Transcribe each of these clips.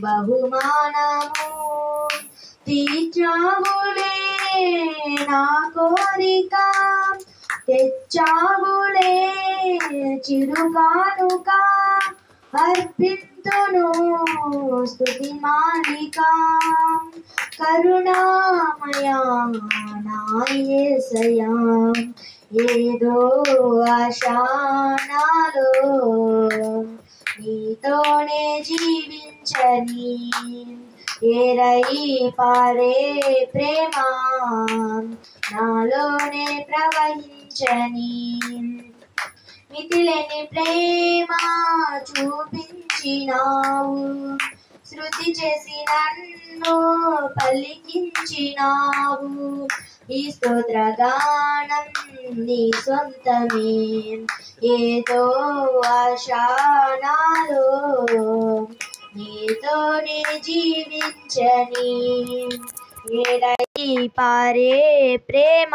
బహుమానము తీర్చావులే నా కోరిక, తెచ్చావులే చిరుకానుక, అర్పితును స్తుతి మాలిక. కరుణామయా నా యేసయ్యా, ఏదో ఆశ నాలో, నీతోనే జీవించని ఏరై పారే ప్రేమ నాలోనే ప్రవహించని. మితిలేని ప్రేమ చూపించినావు, శృతి చేసి నన్ను పలికించినావు. ఈ స్తోత్రగానం నీ సొంతమే, ఏదో ఆశ నాలో, నీతోనే జీవించని ఏడై పారే ప్రేమ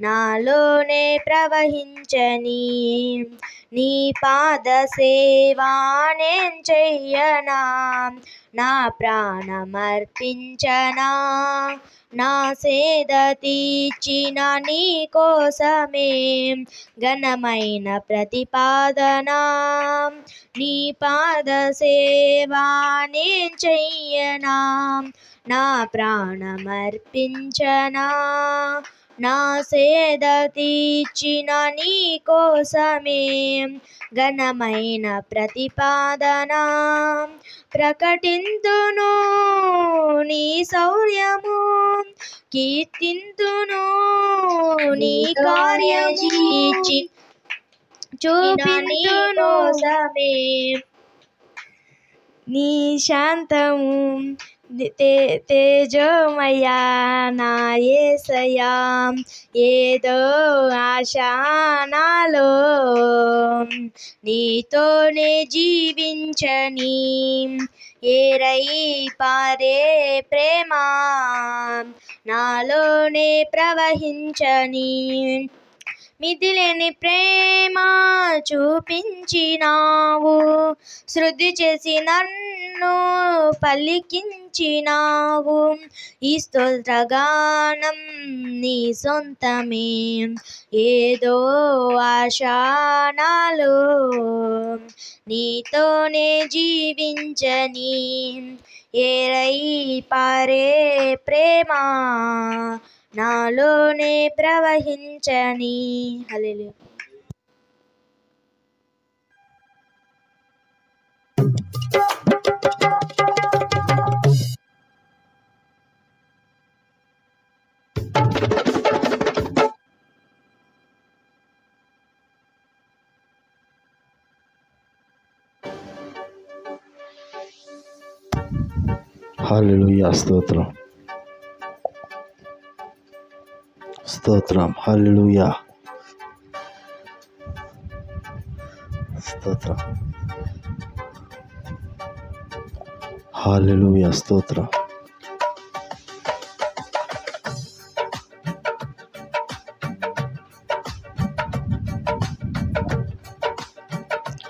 నాలోనే ప్రవహించని. నీ పాద సేవా నేను చెయ్యనా, నా ప్రాణమర్పించనా, నా సేద తీర్చిన నీ కోసమే ఘనమైన ప్రతిపాదన. నీ పాద సేవా నేను చెయ్యనా, నా ప్రాణమర్పించనా, నా సేద తీర్చిన నీ కోసమే ఘనమైన ప్రతిపాదన. ప్రకటింతును నీ శౌర్యము, కీర్తింతును నీ కార్యము, చూపింతును నీ శాంతము. తేజోమయా నా యేసయ్యా, ఏదో ఆశ నాలో, నీతోనే జీవించని ఏరై పారే ప్రేమ నాలోనే ప్రవహించని. మితిలేని ప్రేమ చూపించినావు, శృతి చేసి నన్ను పలికించినావు. ఈ స్తోత్రగానం నీ సొంతమే, ఏదో ఆశ నాలో, నీతోనే జీవించని ఏరై పారే ప్రేమ నాలోనే ప్రవహించని. హల్లెలూయా. హల్లెలూయా. స్తోత్రం స్తోత్రం. హల్లెలూయా. స్తోత్రం. హల్లెలూయా. స్తోత్రం.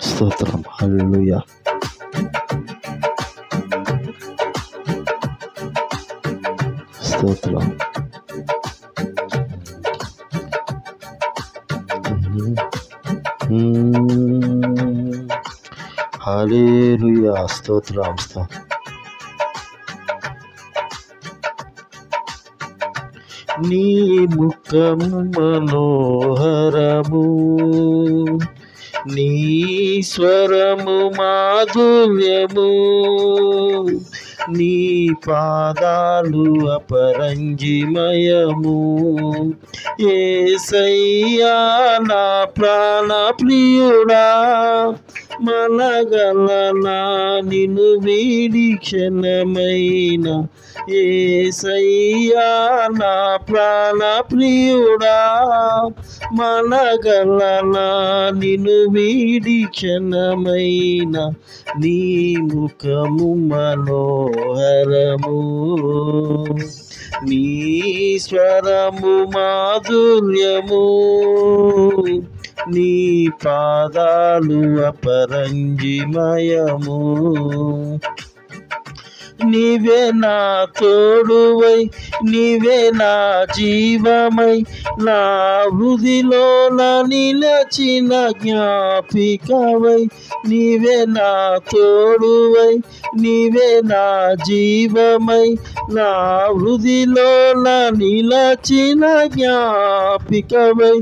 స్తోత్రం. హల్లెలూయా. స్తోత్రం. హల్లెలూయా. స్తోత్రం. నీ ముఖము మనోహరము, నీ స్వరము మాధుర్యము, నీ పాదాలు అపరంజిమయము. యేసయ్యా నా ప్రాణ ప్రియుడా, మనగలనా నిన్ను వీడి క్షణమైన. యేసయ్యా నా ప్రాణ ప్రియుడా, మనగలనా నిన్ను వీడి క్షణమైన. నీ ముఖము మనోహరము, నీ స్వరము మాధుర్యము, నీ పాదాలు అపరంజిమయము. నీవే నా తోడువై, నీవే నా జీవమై, నా హృదిలోన నిలచిన జ్ఞాపికవై. నీవే నా తోడువై, నీవే నా జీవమై, నా హృదిలోన నిలచిన జ్ఞాపికవై.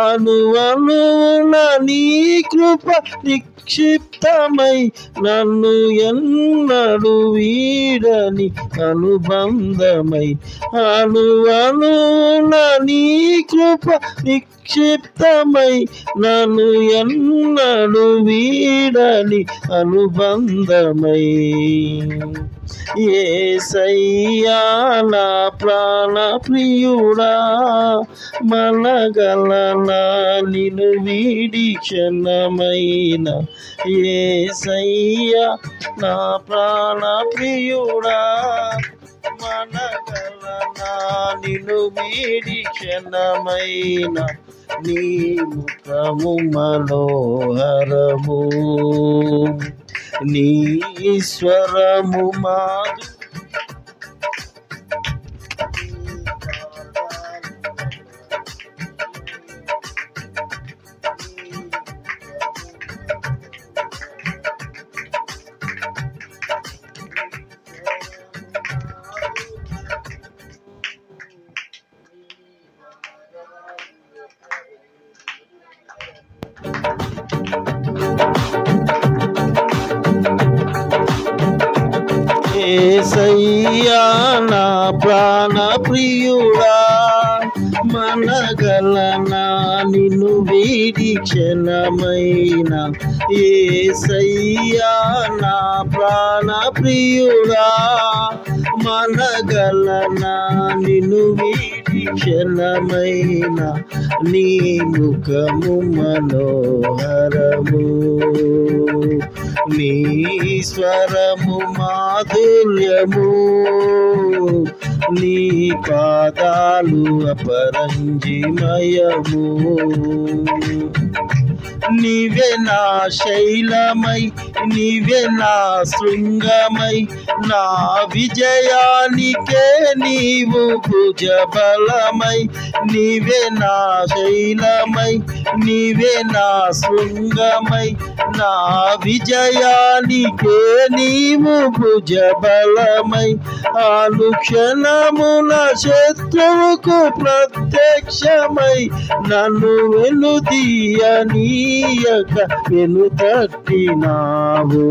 అణువణువున నీ కృప నిక్షిప్తమై, నన్ను ఎన్నడూ వీడని అనుబంధమై. అణువణువున నీ కృప నిక్షిప్తమై, నన్ను ఎన్నడూ వీడని అనుబంధమై. యేసయ్యా నా ప్రాణ ప్రియుడా, మనగలనా నిన్ను వీడి క్షణమైన. యేసయ్యా నా ప్రాణ ప్రియుడా, మనగలనా నిన్ను వీడి క్షణమైన. నీ ముఖము మనోహరము, నీ స్వరము మాధు. యేసయ్యా నా ప్రాణ ప్రియుడా, మనగలనా నిన్ను వీడి క్షణమైన. యేసయ్యా నా ప్రాణ ప్రియుడా, మనగలనా నిన్ను వీడి క్షణమైన. నీ ముఖము మనోహరము, నీ స్వరము మాధుర్యము, నీ పాదాలు అపరంజిమయము. నీవే నా శైలమై, నీవే నా శృంగమై, నా విజయానికే నీవు భుజబలమై. నీవే నా శైలమై, నీవే నా శృంగమై, నా విజయానికే నీవు భుజబలమై. అనుక్షణమున శత్రువుకు ప్రత్యక్షమై, నన్ను వెనుదీయనీయక వెనుతట్టినావు.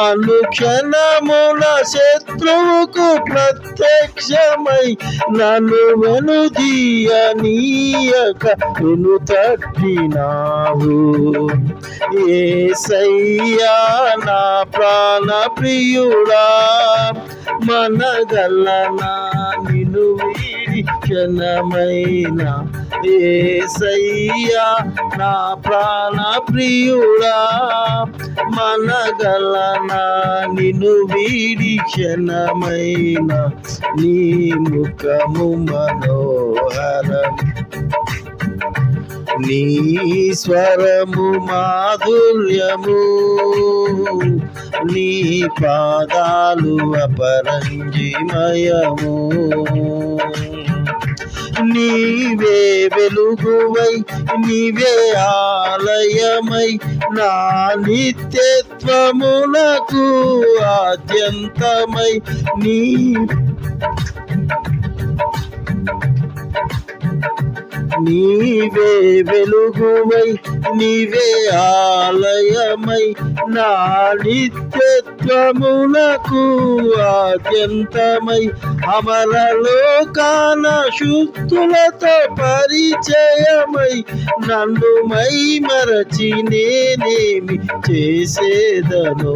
అనుక్షణమున శత్రువుకు ప్రత్యక్షమై, నన్ను వెనుదీయనీయక వెనుతట్టినావు. యేసయ్యా నా ప్రాణ ప్రియుడా, మనగలనా నిన్ను వీడి క్షణమైన. యేసయ్యా నా ప్రాణ ప్రియుడా, మనగలనా నిన్ను వీడి క్షణమైన. నీ ముఖము మనోహరం, నీ స్వరము మాధుర్యము, నీ పాదాలు అపరంజిమయము. నీవే వెలుగువై, నీవే ఆలయమై, నా నిత్యత్వమునకు ఆద్యంతమై. నీవే వెలుగువై, నీవే ఆలయమై, నా నిత్యత్వమునకు ఆద్యంతమై. అమరలోకాన శుద్ధులతో పరిచయమై, నన్ను మై మరచి నేనేమి చేసేదను.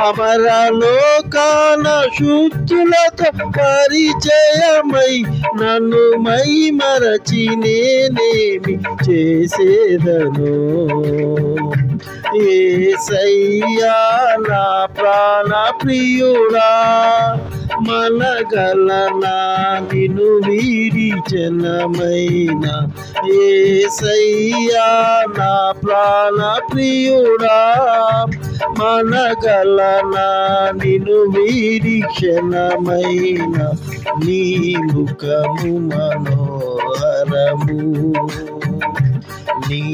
అమరలోకాన శుద్ధులతో పరిచయమై, నన్ను మై మరచి నేనేమి చేసేదను. యేసయ్యా నా ప్రాణ ప్రియుడా, మనగలనా నిన్ను వీడి జనమైన. యేసయ్యా నా ప్రాణ ప్రియుడా, మనగలనా నిన్ను వీడి క్షణమైన. నీ ముఖము మనోహరము, నీ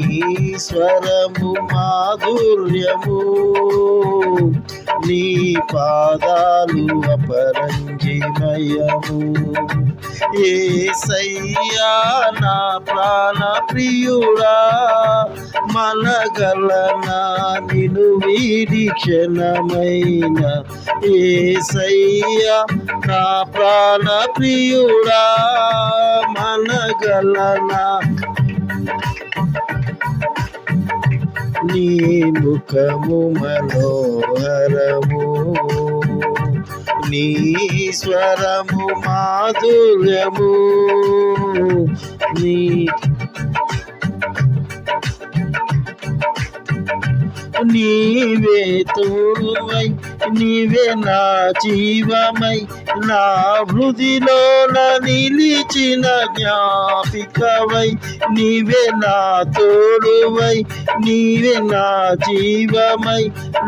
స్వరము మాధుర్యము, నీ పాదాలు అపరంజిమయము. యేసయ్యా నా ప్రాణ ప్రియుడా, మనగలనా నిన్ను వీడి క్షణమైన. యేసయ్యా నా ప్రాణ ప్రియుడా, మనగలనా నీ ముఖము మనోహరము, నీ స్వరము మాధుర్యము, నీవే తోడువై, నీవే నా జీవమై, నా హృదిలోన నిలిచిన జ్ఞాపికవై. నీవే నా తోడువై, నీవే నా జీవమై,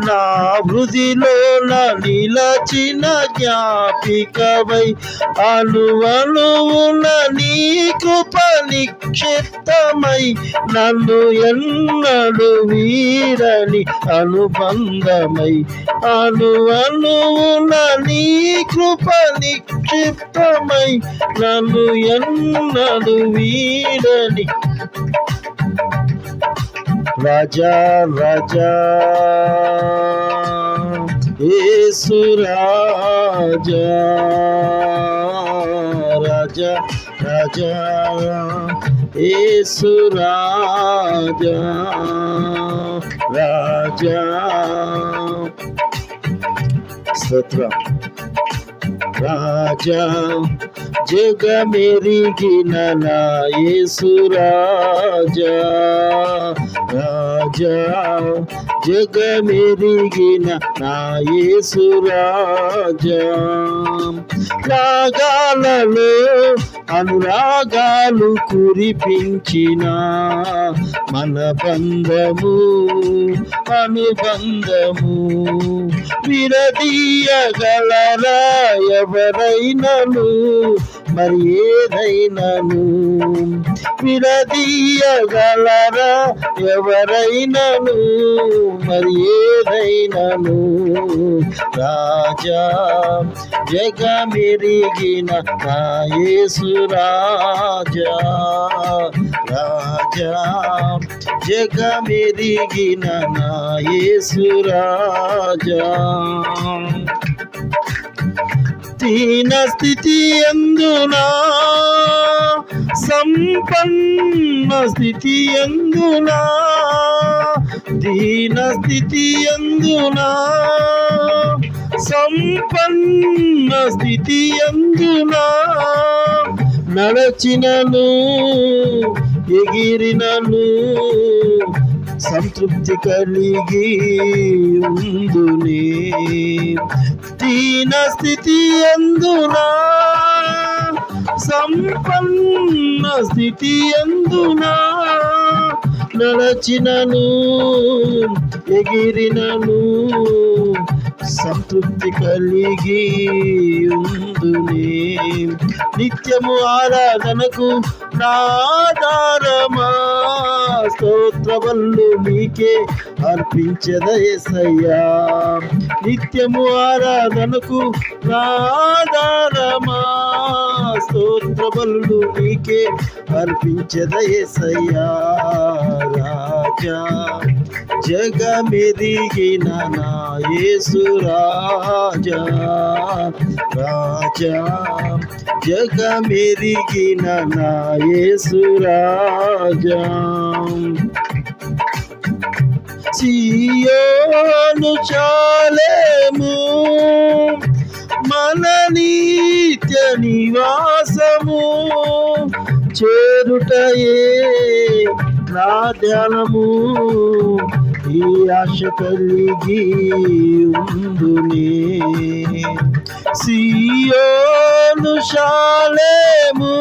నా హృదిలోన నిలచిన జ్ఞాపికవై. అణువణువున నీ కృప నిక్షిప్తమై, నన్ను ఎన్నడు వీడని అనుబంధమై. అణువణువున నీ కృప నిక్షిప్తమై, నన్ను ఎన్నడు వీడని. రాజా రాజా యేసు రాజా, రాజా రాజా యేసు రాజా, రాజా. స్తోత్రం. రాజా జగమెరిగిన నా యేసు రాజా, రాజా జగమెరిగిన నా యేసు రాజా. రాగాలలో అనురాగాలు కురిపించిన మన బంధము అనుబంధము. విడదీయగలరా ఎవరైనను మరి ఏదైనను, విడదీయగలరా ఎవరైనను మరి ఏదైనను. రాజా జగమెరిగిన నా యేసు రాజా, రాజా జగమెరిగిన నా యేసు రాజా. దీన స్థితి అందునా సంపన్న స్థితి అందునా, దీన స్థితి అందునా సంపన్న స్థితి అందునా. నడచినను ఎగిరినను సంతృప్తి కలిగి ఉందునే. దీన స్థితి అందునా సంపన్న స్థితి అందునా. నడచినను ఎగిరినను సంతృప్తి కలిగి ఉందునే. నిత్యము ఆరాధనకు నాదారమా, స్తోత్రవల్లు నీకే అర్పించద యేసయ్యా. నిత్యము ఆరాధనకు నాదారమా, స్తోత్రవల్లు నీకే అర్పించద యేసయ్యా. రాజా జగమెరిగిన నా యేసు రాజా, రాజా జగమెరిగిన నా యేసు రాజా. సియోను చాలేము మన నిత్య నివాసము, చేరుటయే నా ధ్యానము ఈ ఆశ కలిగి ఉందునే. సియోను షాలేము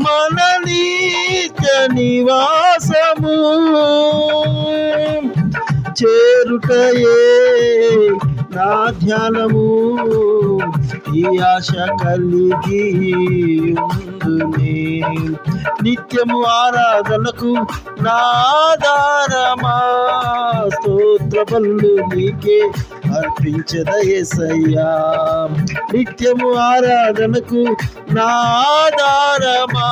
మన నిత్య నివాసము చేరుటయే నా ధ్యానము ఈ ఆశ కలిగి ఉందునే. నిత్యము ఆరాధనకు నా ఆధారమా స్తోత్ర బలులు నీకే అర్పించద యేసయ్యా. నిత్యము ఆరాధనకు నా ఆధారమా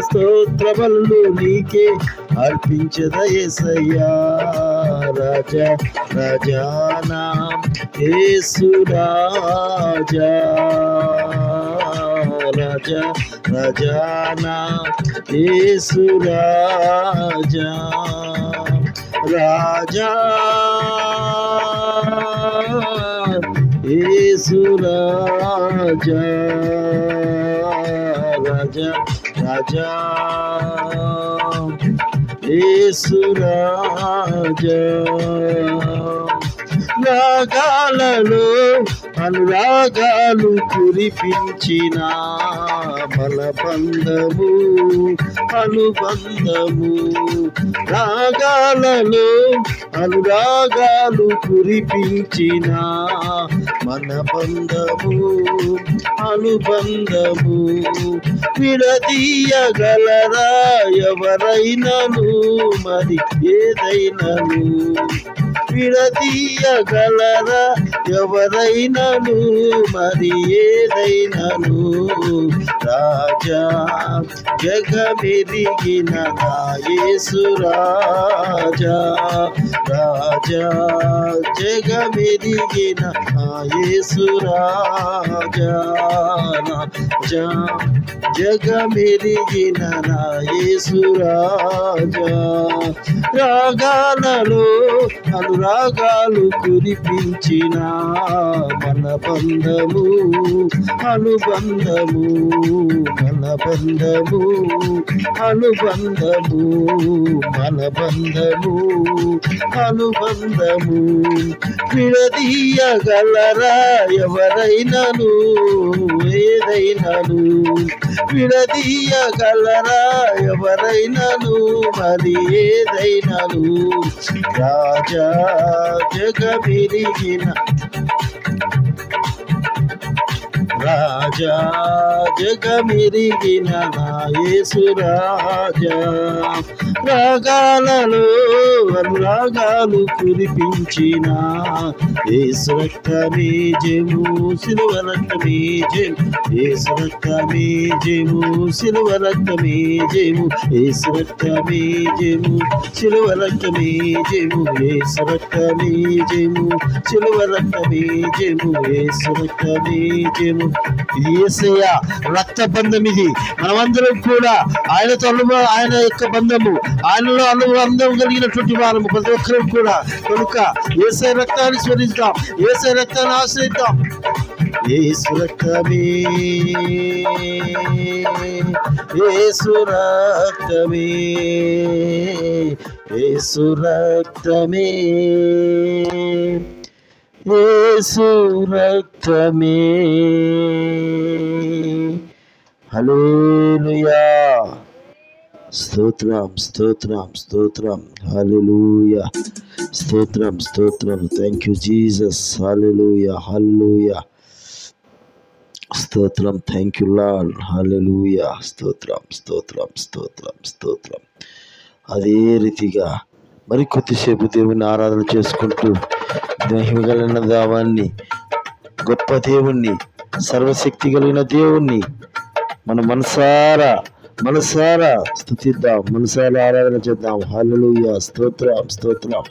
స్తోత్ర బలులు నీకే అర్పించద యేసయ్యా. రాజా రాజానా యేసు రాజా రాజా రాజానా యేసు రాజా రాజా యేసు రాజా రాజా రాజా యేసు రాజా. రాగాలలో అనురాగాలు కురిపించిన బలబంధము అనుబంధము. రాగాలలో అనురాగాలు కురిపించిన మన బంధము అనుబంధము. విడదీయగలరా ఎవరైనను మరి ఏదైనను. విడదీయగలరా ఎవరైనను మరి ఏదైనను. రాజా జగమెరిగిన నా యేసు రాజా రాజా జగమెరిగిన నా యేసు రాజా రాజా జగమెరిగిన నా యేసు రాజా. రాగాలలో అనురాగాలు కురిపించిన మన బంధము అనుబంధము మన బంధము అనుబంధము మన బంధము అనుబంధము. విడదీయగలరా ఎవరైనను ఏదైనను. విడదీయగలరా ఎవరైనను మరి ఏదైనను. రాజా జగమెరిగిన రాజా జగమెరిగిన నా యేసు రాజా. రాగాలలో అనురాగాలు కురిపించిన యేసు రక్తమే జయము సిలువ రక్తమే జయము యేసు రక్తమే జయము సిలువ రక్తమే జయము యేసు రక్తమే జయము సిలువ రక్తమే జయము యేసు రక్తమే జయము సిలువ రక్తమే జయము యేసు రక్తమే జయము. ఇది యేసయ్య రక్త బంధం. ఇది మనమందరం కూడా ఆయనతో ఆయన యొక్క బంధము ఆయనలో అనుబంధం కలిగినటువంటి వారము ప్రతి ఒక్కరు కూడా. కనుక యేసయ్య రక్తాన్ని స్మరిద్దాం, యేసయ్య రక్తాన్ని ఆశ్రయిద్దాం. యేసు రక్తమే యేసు రక్తమే యేసు రక్తమే యేసు రక్తమే. హల్లెలూయా. స్తోత్రం స్తోత్రం స్తోత్రం. హల్లెలూయా. స్తోత్రం స్తోత్రం. Thank you Jesus. Hallelujah hallelujah. స్తోత్రం. Thank you Lord. హల్లెలూయా. స్తోత్రం స్తోత్రం స్తోత్రం స్తోత్రం. అదే రీతిగా మరి కొద్దిసేపు దేవుని ఆరాధన చేసుకుంటూ మహిమగలిగిన దేవాన్ని గొప్ప దేవుణ్ణి సర్వశక్తి కలిగిన దేవుణ్ణి మన మనసారా స్తుతిద్దాం, మనసారా ఆరాధన చేద్దాం. హల్లెలూయా. స్తోత్రం స్తోత్రం.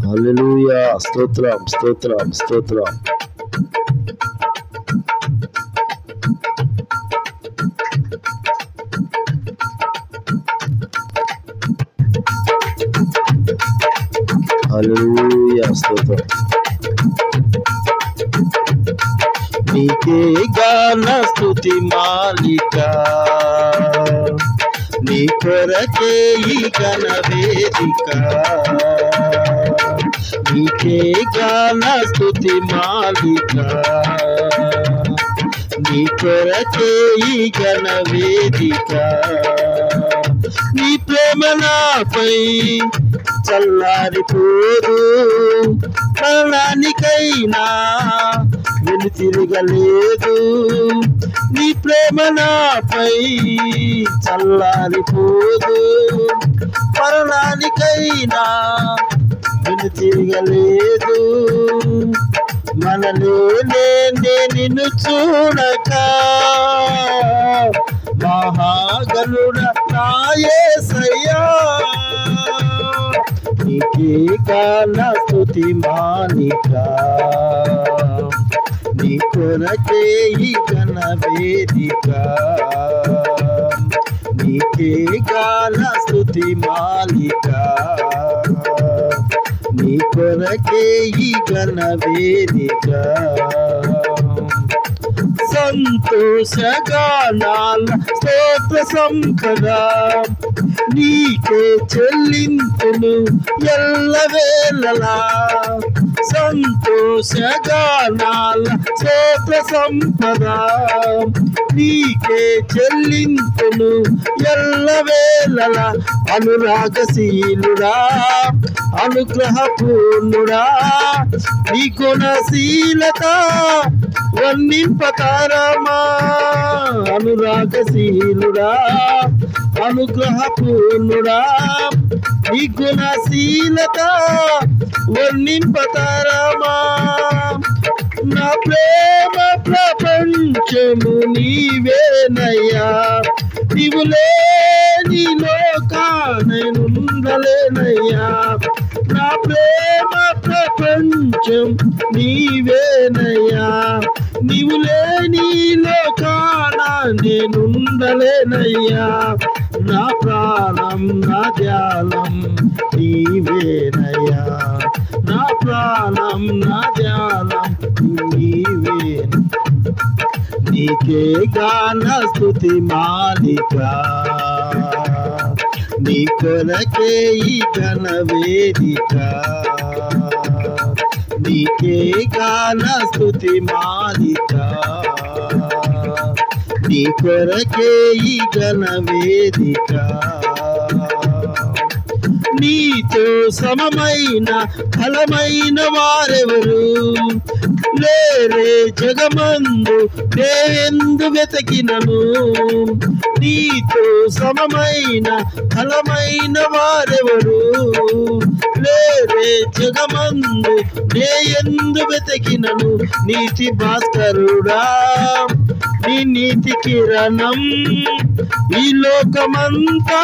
హల్లెలూయా. స్తోత్రం స్తోత్రం స్తోత్రం. హల్లెలూయా. స్తోత్రం. నీకే గాన స్తుతి మాలిక నీ కొరకే ఈ ఘన వేదిక నీకే గాన స్తుతి మాలిక నీ కొరకే ఈ ఘన వేదిక నీ ప్రేమ నాపై చల్లారిపోదు ప్రాణానికైనా వెనుతిరగలేదు నీ ప్రేమ నాపై చల్లారిపోదు మరణానికైనా వెనుతిరగలేదు మనలోనే నిన్ను చూడక మహాగణుడ నా యేసయ్యా నీకే గాన స్తుతి మాలిక నీ కొరకే ఈ ఘన వేదిక నీకే గాన స్తుతి మాలిక నీ కొరకే ఈ ఘన వేదిక సంతోషగానాల స్తోత్ర సంపద నీకే చెల్లింతును ఎల్లవేళలా సంతోషగానాల స్తోత్ర సంపద నీకే చెల్లింతును ఎల్లవేళలా అనురాగశీలుడా అనుగ్రహపూర్ణుడా నీ గుణశీలత వర్ణింపతారమా అనురాగశీలుడా అనుగ్రహపూర్ణుడా నీ గుణశీలత వర్ణింపతారమా నా ప్రేమ ప్రపంచము నీవేనయ్యా నీవు లేని లోకానుండలేనయ్యా నా ప్రేమ ప్రపంచం నీవేనయ్యా నీవు లేని లోకాన నేనుండలేనయ్యా నా ప్రాణం నా ధ్యానం నీవేనయ్యా నా ప్రాణం నా ధ్యానం నీవే నీకే గాన స్తుతి మాలిక నీ కొరకే ఈ ఘన వేదిక నీకే గాన స్తుతి మాలిక నీ కొరకే ఈ ఘన వేదిక నీతో సమమైన ఫలమైన వారెవరు లేరే జగమందు దేవెందు వెతకినను నీతో సమమైన ఫలమైన వారెవరు లేరే జగమందు దేయందు వెతకినను నీతి భాస్కరుడా నీ నీతి కిరణం ఈ లోకమంతా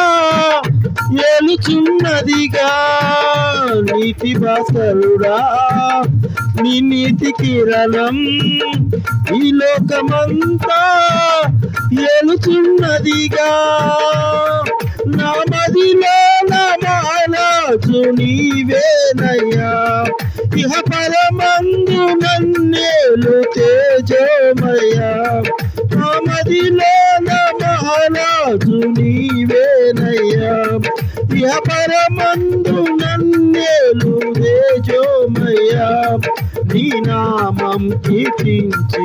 ఏలుచున్నదిగా నీతి భాస్కరుడా నీ నీతి కిరణం ఈ లోకమంతా ఏలుచున్నదిగా నా మదిలో నామాలాచు నీవేనయ్యా ఇహ పరమందు నన్నేలు తేజోమయ్యా నా మదిలో నామాలాచు నీవేనయ్యా ఇహ పరమందు నన్నేలు తేజోమయ్యా నీ నామం కీర్తించి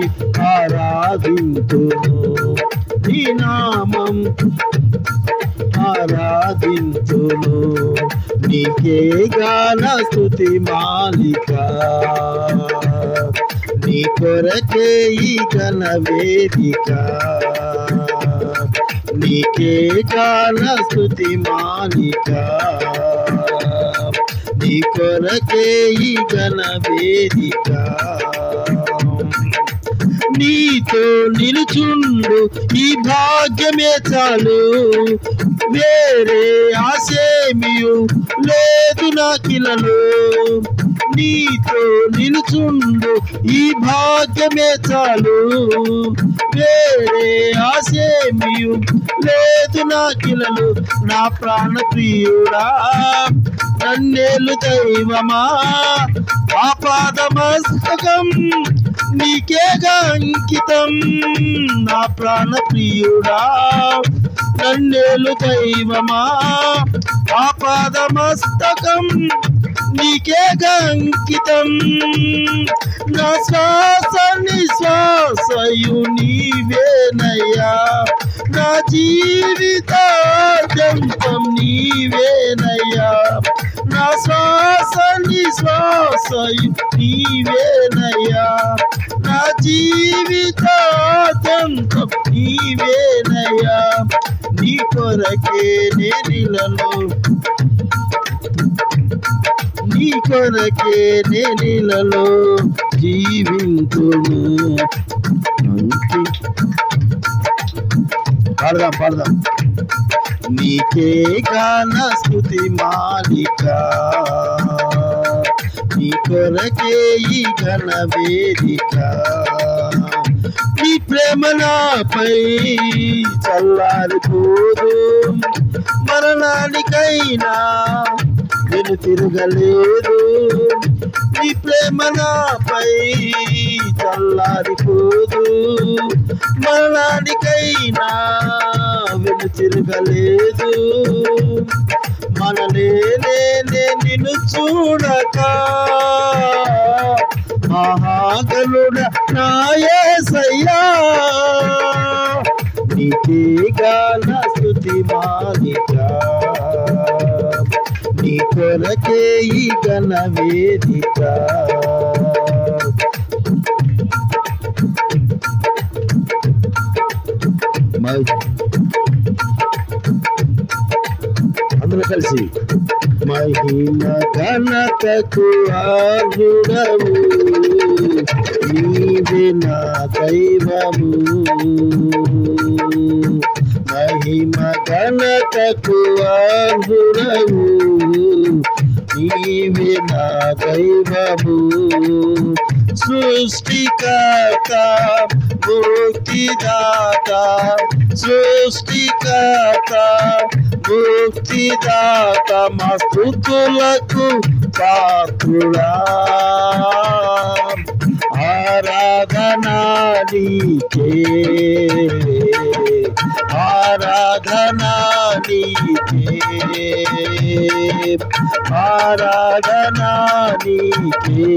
ఆరాధింతును నీ నామం ఆరాధింతును నీకే గాన స్తుతి మాలిక నీ కొరకే ఈ ఘన వేదిక నీకే గాన స్తుతి మాలిక నీ కొరకే ఈ ఘన వేదిక నీతో నిలుచుండు ఈ భాగ్యమే చాలు వేరే ఆశేమియు లేదు నాకిలలో నీతో నిలుచుండు ఈ భాగ్యమే చాలు వేరే ఆశేమియు లేదు నాకిలలో నా ప్రాణ ప్రియుడా నన్నేలు దైవమా ఆపాదమస్తకం నీకేగా అంకితం నా ప్రాణ ప్రియుడా నన్నేలు దైవమా ఆపాదమస్తకం నీకేగా అంకితం నా శ్వాస నిశ్వాసయు నీవేనయ్యా నా జీవితాంతం నీవేనయ్యా నా శ్వాస నిశ్వాసయు నీవేనయ్యా నా జీవితాంతం నీవేనయ్యా నీ కొరకే నేనిలలో నీ కొరకే నేనిలలో జీవింతును పాడదాం నీకే గాన స్తుతి మాలిక నీ కొరకే ఈ ఘన వేదిక నీ ప్రేమ నాపై చల్లారిపోదు మరణానికైనా నేను తిరగలేదు నీ ప్రేమ నాపై చల్లారిపోదు మరణానికైనా వెను తిరగలేదు మనలేనే నిన్ను చూడక మహాగణుడ నా యేసయ్యా నీకే గాన స్తుతి మాలిక నీ కొరకే ఈ ఘన వేదిక అందరూ కలిసి మహిమ ఘనతకు అర్హుడవు నీవే నా దైవము మహిమ ఘనతకు అర్హుడవు నీవే నా దైవము సృష్టికర్త ముక్తిదాత సృష్టికర్త ముక్తిదాత మా స్తుతులకు పాత్రుడా ఆరాధనా నీకే ఆరాధనా నీకే ఆరాధనా నీకే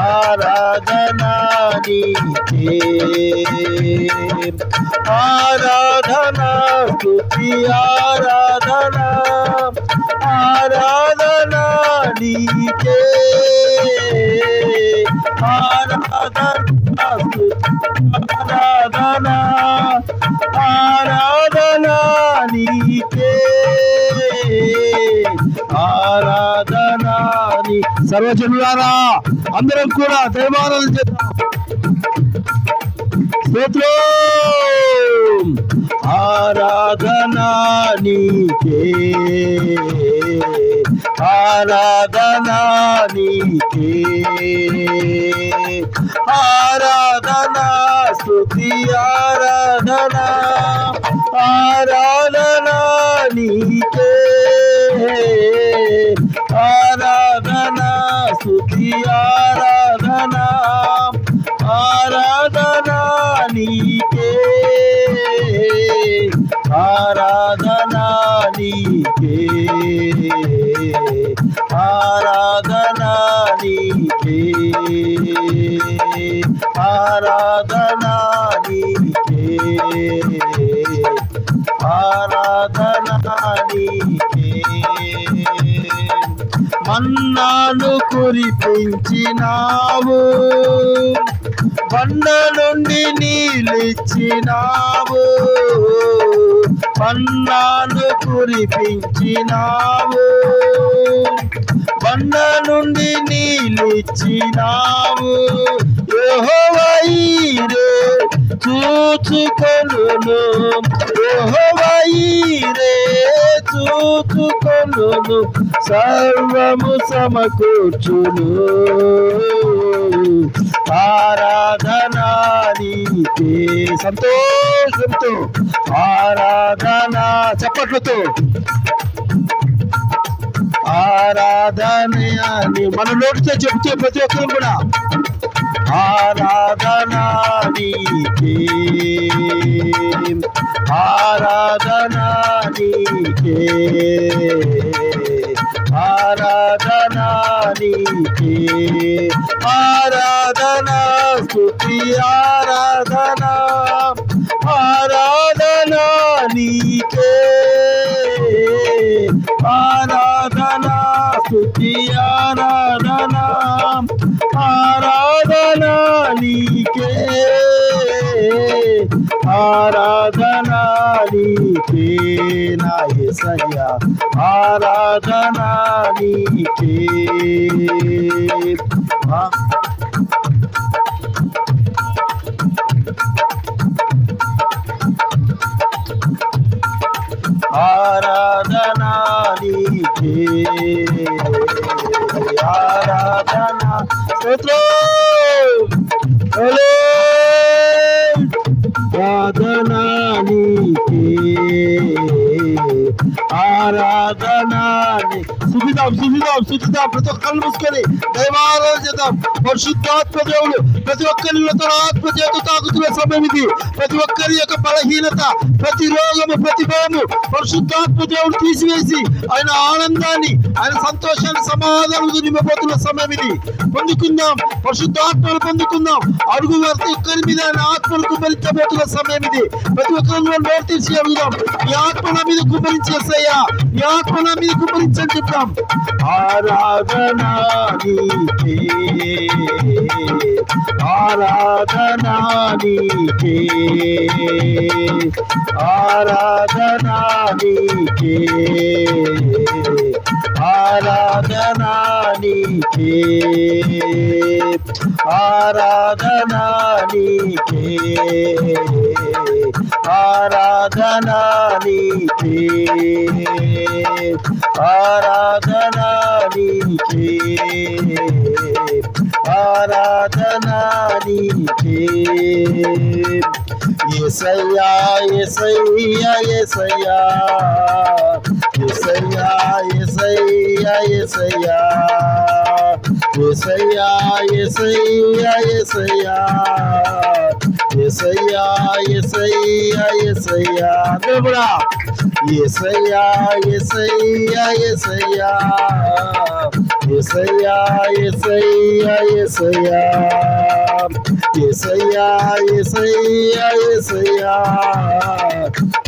ఆరాధనా నీకే ఆరాధనా స్తుతి ఆరాధనా ఆరాధనా నీకే ఆరాధనా ఆరాధనా ఆరాధనా నీకే ఆరాధనా నీ సర్వజనులారా అందరం కూడా దైవారాధన చేద్దాం స్తోత్రం ఆరాధనా నీకే ఆరాధనా నీకే ఆరాధనా స్తుతి ఆరాధనా ఆరాధనా నీకే ఆరాధనా స్తుతి ఆరాధనా ఆరాధనా నీకే ఆరాధనా నీకే ఆరాధనా నీకే ఆరాధనా నీకే ఆరాధనా నీకే మన్నాను కురిపించినావు బండ నుండి నీళ్ళిచ్చినావు మన్నాను కురిపించినావు బండ నుండి నీళ్ళిచ్చినావు యెహోవా ఈరే చూచుకొనును యెహోవా ఈరే చూచుకొనును సర్వము సమకూర్చును ఆరాధనా నీకే సంతోషంతో ఆరాధనా చప్పట్లతో ఆరాధన మన నోటితో చెప్తే ప్రతి ఒక్కరు కూడా ఆరాధనా నీకే, ఆరాధనా నీకే, ఆరాధనా నీకే, ఆరాధనా స్తుతి ఆరాధనా, ఆరాధనా నీకే, ఆరాధనా స్తుతి ఆరాధనా, ఆరాధనా నీకే, ఆరాధనా నీకే నా యేసయ్యా, ఆరాధనా నీకే. ఆరాధనా నీకే, ఆరాధనా ఆరాధనా నీకే, ఆరాధనా శుద్ధిద్దాం ప్రతి ఒక్కరిని మూసుకొని దైవారాధన చేద్దాం. పరిశుద్ధాత్మ దేవుడు ప్రతి ఒక్కరిలో తన ఆత్మ చేత తాకుతున్న సమయం ఇది. ప్రతి ఒక్కరి యొక్క బలహీనత, ప్రతి రోగము, ప్రతి భయము పరిశుద్ధాత్మ దేవుడు తీసివేసి ఆయన ఆనందాన్ని, ఆయన సంతోషాన్ని, సమాధానం నింపబోతున్న సమయం ఇది. పొందుకుందాం, పరిశుద్ధాత్మను పొందుకుందాం. అడుగు ప్రతి ఒక్కరి మీద ఆయన ఆత్మను కుమ్మరించబోతున్న సమయం ఇది. ప్రతి ఒక్కరిని నోరు తీసి అడుగుదాం, ఈ ఆత్మ నా మీద కుమ్మరించేసయ్యా, ఈ ఆత్మ నా మీద కుమ్మరించని చెప్తాం. ఆరాధనా నీకే, ఆరాధనా నీకే, ఆరాధనా నీకే, ఆరాధనా నీకే, ఆరాధనా నీకే, ఆరాధనా నీకే, ఆరాధనా నీకే, ఆరాధనా నీకే. యేసయ్యా యేసయ్యా యేసయ్యా, యేసయ్యా యేసయ్యా యేసయ్యా, యేసయ్యా యేసయ్యా యేసయ్యా, యేసయ్యా యేసయ్యా యేసయ్యా. అందరూ కూడా యేసయ్యా యేసయ్యా యేసయ్యా, యేసయ్యా యేసయ్యా యేసయ్యా, యేసయ్యా యేసయ్యా యేసయ్యా,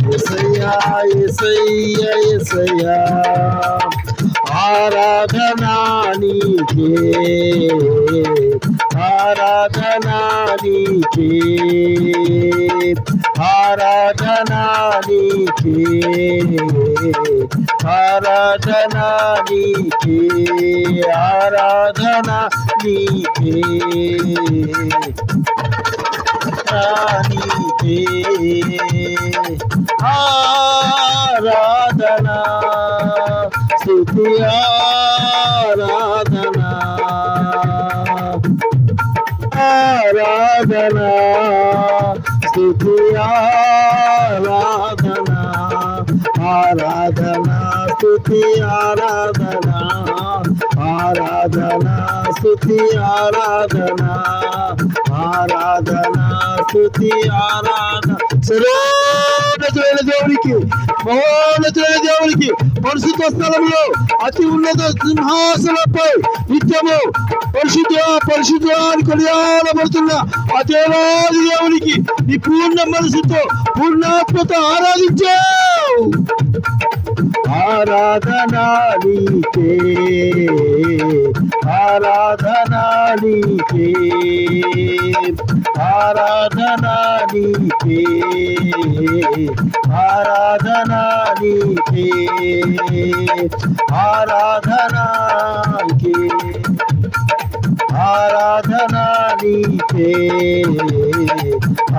యేసయ్యా యేసయ్యా యేసయ్యా. ఆరాధనా నీకే, ఆరాధనా నీకే, ఆరాధనా నీకే, ఆరాధనా నీకే, ఆరాధనా నీకే, నీకే ఆరాధనా స్తుతి ఆరాధనా, ఆరాధనా స్తుతి ఆరాధనా, ఆరాధనా స్తుతి ఆరాధనా, ఆరాధనా స్తుతి ఆరాధనా, ఆరాధనా స్తుతి ఆరాధన. సర్వోన్నతుడైన దేవునికి, మహోన్నతుడైన దేవునికి పరిశుద్ధ స్థలంలో అతి ఉన్నత సింహాసనంపై నిత్యము పరిశుద్ధ పరిశుద్ధ అని కొనియాడబడుతున్న ఆ దేవాది దేవునికి నీ పూర్ణ మనసుతో, పూర్ణాత్మతో ఆరాధించావు. ఆరాధనా నీకే, ఆరాధనా నీకే, ఆరాధనా నీకే, ఆరాధనా నీకే, ఆరాధనా నీకే, ఆరాధనా నీకే,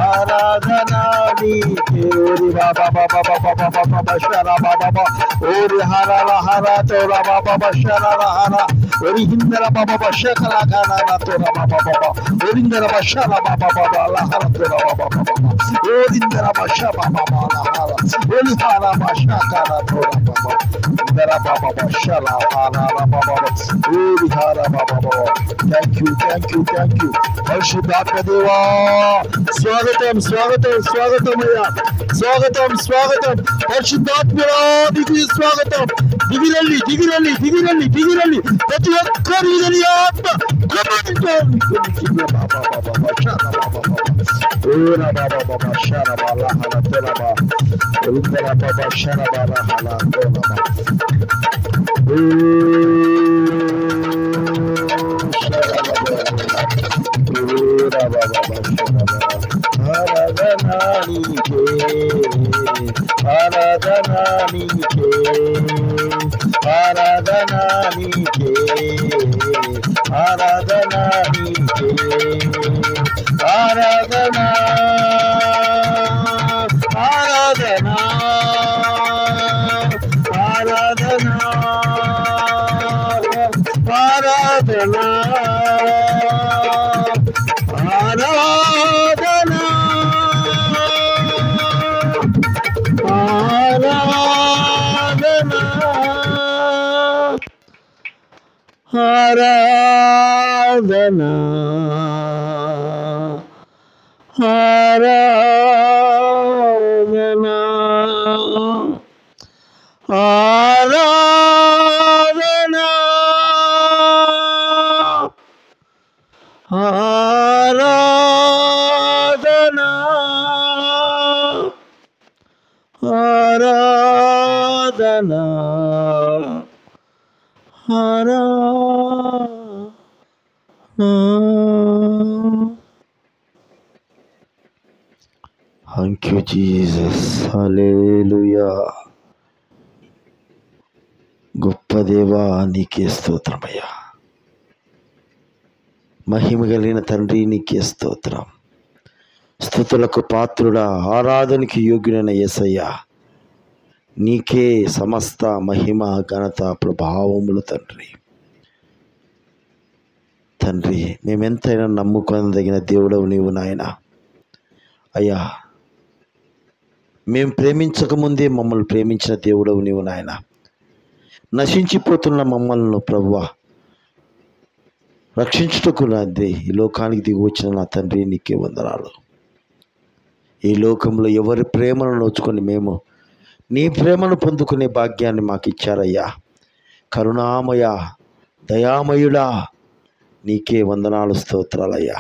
ఆరాధనా నీకే. ఓరి బాబా బాబా బాబా బాబా బాబా శరా బాబా బాబా, ఓరి హర హర తోరా బాబా బాబా శరా హర Orihindra baba bashakala kana na tora baba baba. Orindra bashala baba baba la hala tora baba baba. Orindra bashaba baba la hala. Orihara bashakala tora baba. Indra baba bashala hala baba. Orihara baba baba. Thank you. పరిశుద్ధాత్మ దేవా స్వాగతం అయ్యా, స్వాగతం పరిశుద్ధాత్మరా, నీకు స్వాగతం. దిగిరండి ప్రతి ఒక్కరి ఆత్మ Thank you, Jesus. హల్లెలూయా. గొప్ప దేవా, నీకే స్తోత్రమయ్యా. మహిమ కలిగిన తండ్రి, నీకే స్తోత్రం. స్తుతులకు పాత్రుడా, ఆరాధనకి యోగ్యుడైన యేసయ్యా, నీకే సమస్త మహిమ ఘనత ప్రభావములు తండ్రి. మేమెంతైనా నమ్ముకొనదగిన దేవుడవు నీవు నాయన. అయ్యా, మేము ప్రేమించకముందే మమ్మల్ని ప్రేమించిన దేవుడవు నీవు నాయన. నశించిపోతున్న మమ్మల్ని ప్రభువా రక్షించుటకు నాదే ఈ లోకానికి దిగి వచ్చిన నా తండ్రి, నీకే వందనాలు. ఈ లోకంలో ఎవరి ప్రేమను నోచుకొని మేము నీ ప్రేమను పొందుకునే భాగ్యాన్ని మాకు ఇచ్చారయ్యా. కరుణామయ దయామయుడా, నీకే వందనాలు, స్తోత్రాలయ్యా.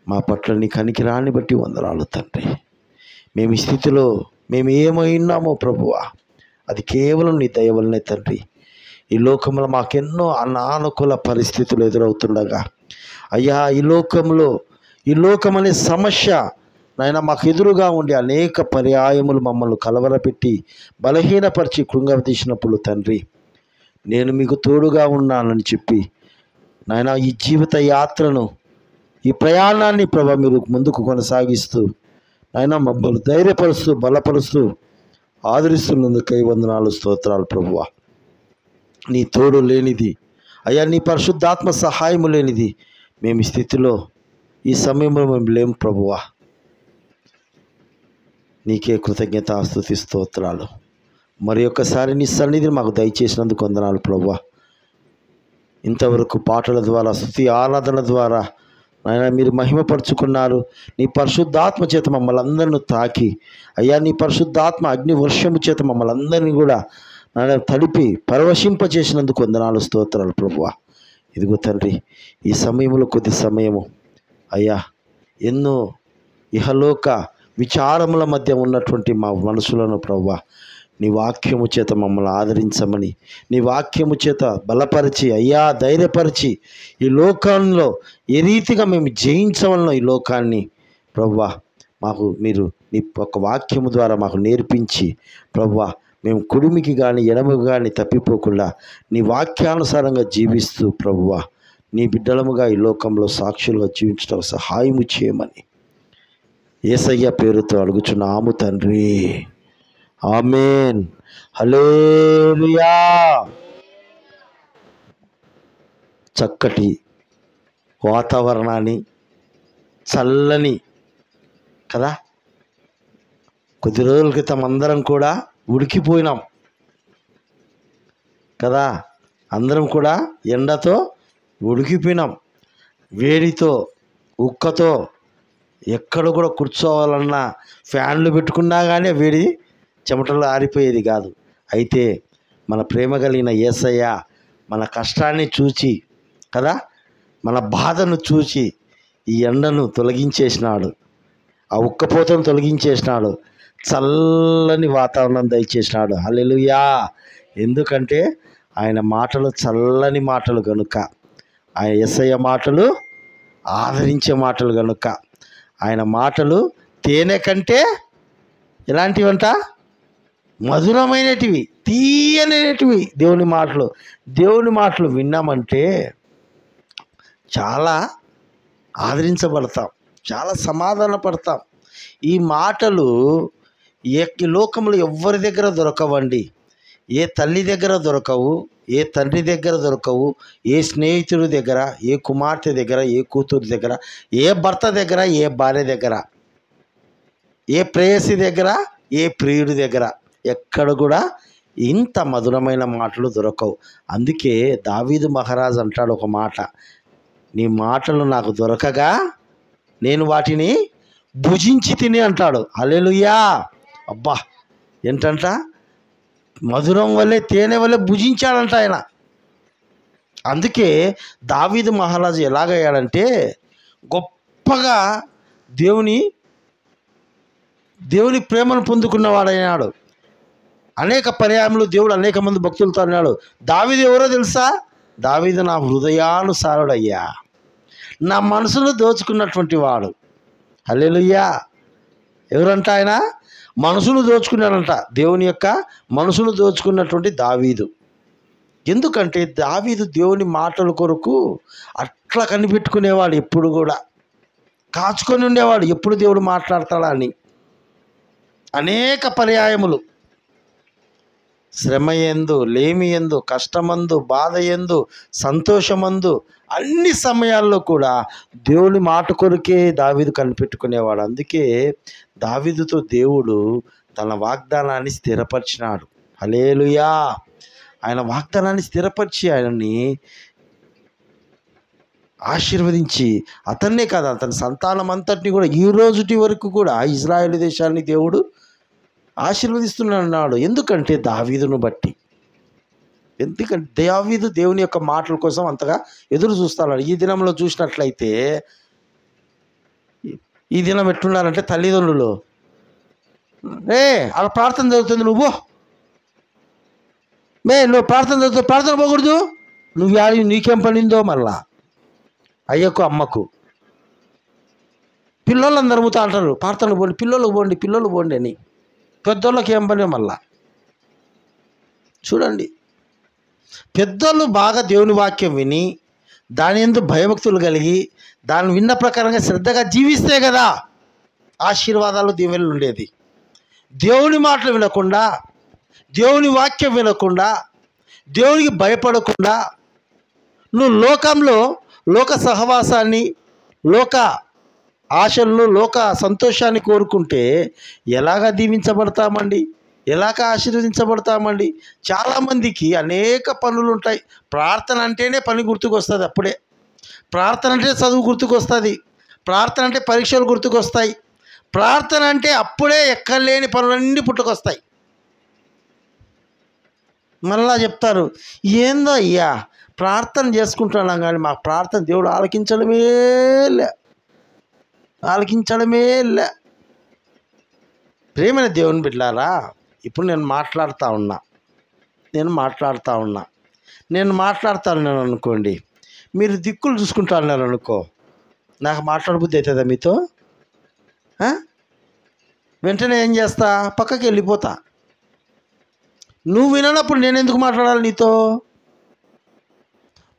మా పట్ల నీ కనికిరాన్ని బట్టి వందనాలు తండ్రి. మేము ఈ స్థితిలో మేము ఏమైనామో ప్రభువా, అది కేవలం నీ దయ వల్లనే తండ్రి. ఈ లోకంలో మాకెన్నో అనానుకూల పరిస్థితులు ఎదురవుతుండగా అయ్యా, ఈ లోకం అనే సమస్య నాయన మాకు ఎదురుగా ఉండి అనేక పర్యాయములు మమ్మల్ని కలవరపెట్టి బలహీనపరిచి కృంగదీసినప్పుడు తండ్రి, నేను మీకు తోడుగా ఉన్నానని చెప్పి నాయన ఈ జీవిత యాత్రను, ఈ ప్రయాణాన్ని ప్రభా మీరు ముందుకు కొనసాగిస్తూ నాయన మమ్మల్ని ధైర్యపరుస్తూ బలపరుస్తూ ఆదరిస్తున్నందుకై వందనాలు, స్తోత్రాలు ప్రభువా. నీ తోడు లేనిది అయ్యా, నీ పరిశుద్ధాత్మ సహాయము లేనిది మేము ఈ స్థితిలో ఈ సమయంలో మేము లేము ప్రభువా. నీకే కృతజ్ఞత స్తుతి స్తోత్రాలు. మరి ఒక్కసారి నీ సన్నిధిని మాకు దయచేసినందుకు వందనాలు ప్రభువా. ఇంతవరకు పాటల ద్వారా, స్తుతి ఆరాధన ద్వారా నాయన మీరు మహిమపరుచుకున్నారు. నీ పరిశుద్ధాత్మ చేత మమ్మల్ని అందరిని తాకి అయ్యా, నీ పరిశుద్ధాత్మ అగ్ని వర్షము చేత మమ్మల్ని అందరినీ కూడా నాయన తడిపి పరవశింపచేసినందుకు వందనాలు, స్తోత్రాలు ప్రభువా. ఇదిగో తండ్రి, ఈ సమయంలో కొద్ది సమయము అయ్యా, ఎన్నో ఇహలోక విచారముల మధ్య ఉన్నటువంటి మా మనసులను ప్రభువా నీ వాక్యము చేత మమ్మల్ని ఆదరించమని, నీ వాక్యము చేత బలపరిచి అయ్యా ధైర్యపరిచి ఈ లోకంలో ఏ రీతిగా మేము జయించవలనో ఈ లోకాన్ని ప్రభువా మాకు మీరు నీ ఒక వాక్యము ద్వారా మాకు నేర్పించి ప్రభువా మేము కుడిమికి కానీ ఎడమకు కానీ తప్పిపోకుండా నీ వాక్యానుసారంగా జీవిస్తూ ప్రభువా నీ బిడ్డలముగా ఈ లోకంలో సాక్షులుగా జీవించడం సహాయము చేయమని యేసయ్య పేరుతో అడుగుచున్నాము తండ్రి. ఆమేన్. హల్లెలూయా. చక్కటి వాతావరణాన్ని, చల్లని కదా, కొద్ది రోజుల క్రితం అందరం కూడా ఉడికిపోయినాం కదా, అందరం కూడా ఎండతో ఉడికిపోయినాం, వేడితో, ఉక్కతో, ఎక్కడ కూడా కూర్చోవాలన్నా ఫ్యాన్లు పెట్టుకున్నా కానీ వేడి చెమటలు ఆరిపోయేది కాదు. అయితే మన ప్రేమ కలిగిన యేసయ్య మన కష్టాన్ని చూచి కదా, మన బాధను చూచి ఈ ఎండను తొలగించేసినాడు, ఆ ఉక్కపోతను తొలగించేసినాడు, చల్లని వాతావరణం దయచేసినాడు. హల్లెలూయా. ఎందుకంటే ఆయన మాటలు చల్లని మాటలు కనుక, ఆయన యేసయ్య మాటలు ఆదరించే మాటలు కనుక, ఆయన మాటలు తేనె కంటే ఎలాంటివంట, మధురమైనటివి, తీయనటివి. దేవుని మాటలు విన్నామంటే చాలా ఆదరించబడతాం, చాలా సమాధాన పడతాం. ఈ మాటలు లోకంలో ఎవ్వరి దగ్గర దొరకవండి. ఏ తల్లి దగ్గర దొరకవు, ఏ తండ్రి దగ్గర దొరకవు, ఏ స్నేహితుడి దగ్గర, ఏ కుమార్తె దగ్గర, ఏ కూతురు దగ్గర, ఏ భర్త దగ్గర, ఏ భార్య దగ్గర, ఏ ప్రేయసి దగ్గర, ఏ ప్రియుడి దగ్గర ఎక్కడ కూడా ఇంత మధురమైన మాటలు దొరకవు. అందుకే దావీదు మహారాజు అంటాడు ఒక మాట, నీ మాటలు నాకు దొరకగా నేను వాటిని భుజించి తిని అంటాడు. హల్లెలూయా. అబ్బా, ఏంటంట, మధురం వల్లే తేనె వల్లే భుజించాడంట ఆయన. అందుకే దావీదు మహారాజు ఎలాగయ్యాడంటే గొప్పగా దేవుని ప్రేమను పొందుకున్నవాడైనాడు. అనేక పర్యాయములు దేవుడు అనేక మంది భక్తులతో అన్నాడు, దావీదు ఎవరో తెలుసా, దావీదు నా హృదయానుసారుడయ్యా, నా మనసును దోచుకున్నటువంటి వాడు. హల్లెలూయా. ఎవరంట ఆయన? మనసును దోచుకున్నాడంట, దేవుని యొక్క మనసును దోచుకున్నటువంటి దావీదు. ఎందుకంటే దావీదు దేవుని మాటల కొరకు అట్లా కనిపెట్టుకునేవాడు, ఎప్పుడు కూడా కాచుకొని ఉండేవాడు, ఎప్పుడు దేవుడు మాట్లాడతాడా అని. అనేక పర్యాయములు శ్రమ యందు, లేమి యందు, కష్టమందు, బాధ యందు, సంతోషమందు, అన్ని సమయాల్లో కూడా దేవుని మాట కొరకే దావీదు కనిపెట్టుకునేవాడు. అందుకే దావీదుతో దేవుడు తన వాగ్దానాన్ని స్థిరపరిచినాడు. హల్లెలూయా. ఆయన వాగ్దానాన్ని స్థిరపరిచి ఆయనని ఆశీర్వదించి అతన్నే కాదు అతని సంతానం అంతటిని కూడా ఈ రోజుటి వరకు కూడా ఇజ్రాయేల్ దేశాన్ని దేవుడు ఆశీర్వదిస్తున్నాడు. ఎందుకంటే దావీదును బట్టి. ఎందుకంటే దావీదు దేవుని యొక్క మాటల కోసం అంతగా ఎదురు చూస్తున్నాడు. ఈ దినంలో చూసినట్లయితే ఈ దినం ఎట్లున్నారంటే తల్లిదండ్రులు, అలా ప్రార్థన జరుగుతుంది, నువ్వు ప్రార్థన జరుగుతుంది, ప్రార్థన పోకూడదు, నువ్వు నీకేం పనిందో. మళ్ళా అయ్యకు అమ్మకు పిల్లలందరూ అమ్ముతా అంటారు, ప్రార్థన పోండి, పిల్లలు పోండి అని. పెద్దోళ్ళకి ఏం పని? మళ్ళా చూడండి, పెద్దోళ్ళు బాగా దేవుని వాక్యం విని దాని యందు భయభక్తులు కలిగి దాన్ని విన్న ప్రకారంగా శ్రద్ధగా జీవిస్తే కదా ఆశీర్వాదాలు దీవెనలు ఉండేది. దేవుని మాటలు వినకుండా, దేవుని వాక్యం వినకుండా, దేవునికి భయపడకుండా నువ్వు లోక సహవాసాన్ని, లోక ఆశలను, లోక సంతోషాన్ని కోరుకుంటే ఎలాగ దీవించబడతామండి, ఎలాగ ఆశీర్వదించబడతామండి? చాలామందికి అనేక పనులు ఉంటాయి. ప్రార్థన అంటేనే పని గుర్తుకొస్తుంది, అప్పుడే ప్రార్థన అంటే చదువు గుర్తుకొస్తుంది, ప్రార్థన అంటే పరీక్షలు గుర్తుకొస్తాయి, ప్రార్థన అంటే అప్పుడే ఎక్కలేని పనులన్నీ పుట్టుకొస్తాయి. మళ్ళా చెప్తారు, ఏందో అయ్యా ప్రార్థన చేసుకుంటున్నాం కానీ మా ప్రార్థన దేవుడు ఆలకించడమే లే. ప్రేమైన దేవుని బిడ్డలారా, ఇప్పుడు నేను మాట్లాడుతూ ఉన్నాను అనుకోండి, మీరు దిక్కులు చూసుకుంటా ఉన్నారు అనుకో, నాకు మాట్లాడబుద్ధి అవుతుందా మీతో? వెంటనే ఏం చేస్తా, పక్కకి వెళ్ళిపోతా. నువ్వు విననప్పుడు నేను ఎందుకు మాట్లాడాలి నీతో?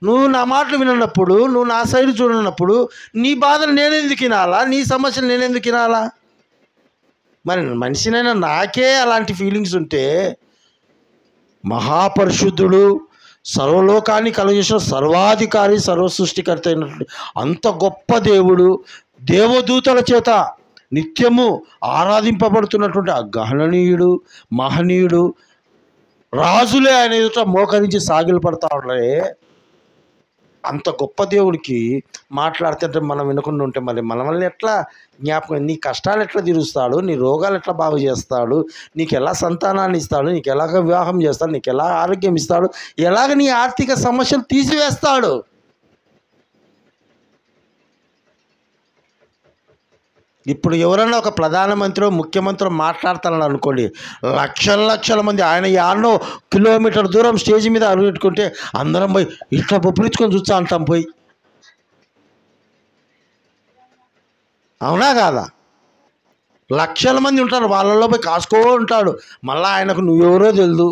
నువ్వు నా మాటలు వినప్పుడు, నువ్వు నా సైడ్ చూడనప్పుడు నీ బాధలు నేనెందుకు వినాలా, నీ సమస్యలు నేనెందుకు వినాలా? మరి మనిషినైనా నాకే అలాంటి ఫీలింగ్స్ ఉంటే మహాపరిశుద్ధుడు, సర్వలోకాన్ని కలుగజేసిన సర్వాధికారి, సర్వ సృష్టికర్త అయినటువంటి అంత గొప్ప దేవుడు దేవదూతల చేత నిత్యము ఆరాధింపబడుతున్నటువంటి ఆ గహననీయుడు, మహనీయుడు, రాజులే ఆయన ఎదుట మోకరించి సాగిలు పడతా ఉన్నారే. అంత గొప్ప దేవుడికి మాట్లాడుతుంటే మనం వినకుండా ఉంటే మరి మనల్ని ఎట్లా జ్ఞాపకం, నీ కష్టాలు ఎట్లా తీరుస్తాడు, నీ రోగాలు ఎట్లా బాగు చేస్తాడు, నీకు ఎలా సంతానాన్ని ఇస్తాడు, నీకు ఎలాగ వివాహం చేస్తాడు, నీకు ఎలా ఆరోగ్యం ఇస్తాడు, ఎలాగ నీ ఆర్థిక సమస్యలు తీసివేస్తాడు. ఇప్పుడు ఎవరన్నా ఒక ప్రధానమంత్రి ముఖ్యమంత్రి మాట్లాడతారని అనుకోండి, లక్షల మంది ఆయన యాడనో కిలోమీటర్ దూరం స్టేజ్ మీద అడుగుపెట్టుకుంటే అందరం పోయి ఇట్లా బొప్పులించుకొని చూస్తా అంటాం పోయి. అవునా కాదా? లక్షల మంది ఉంటారు, వాళ్ళల్లో పోయి కాసుకో ఉంటాడు. మళ్ళీ ఆయనకు నువ్వెవరో తెలియదు.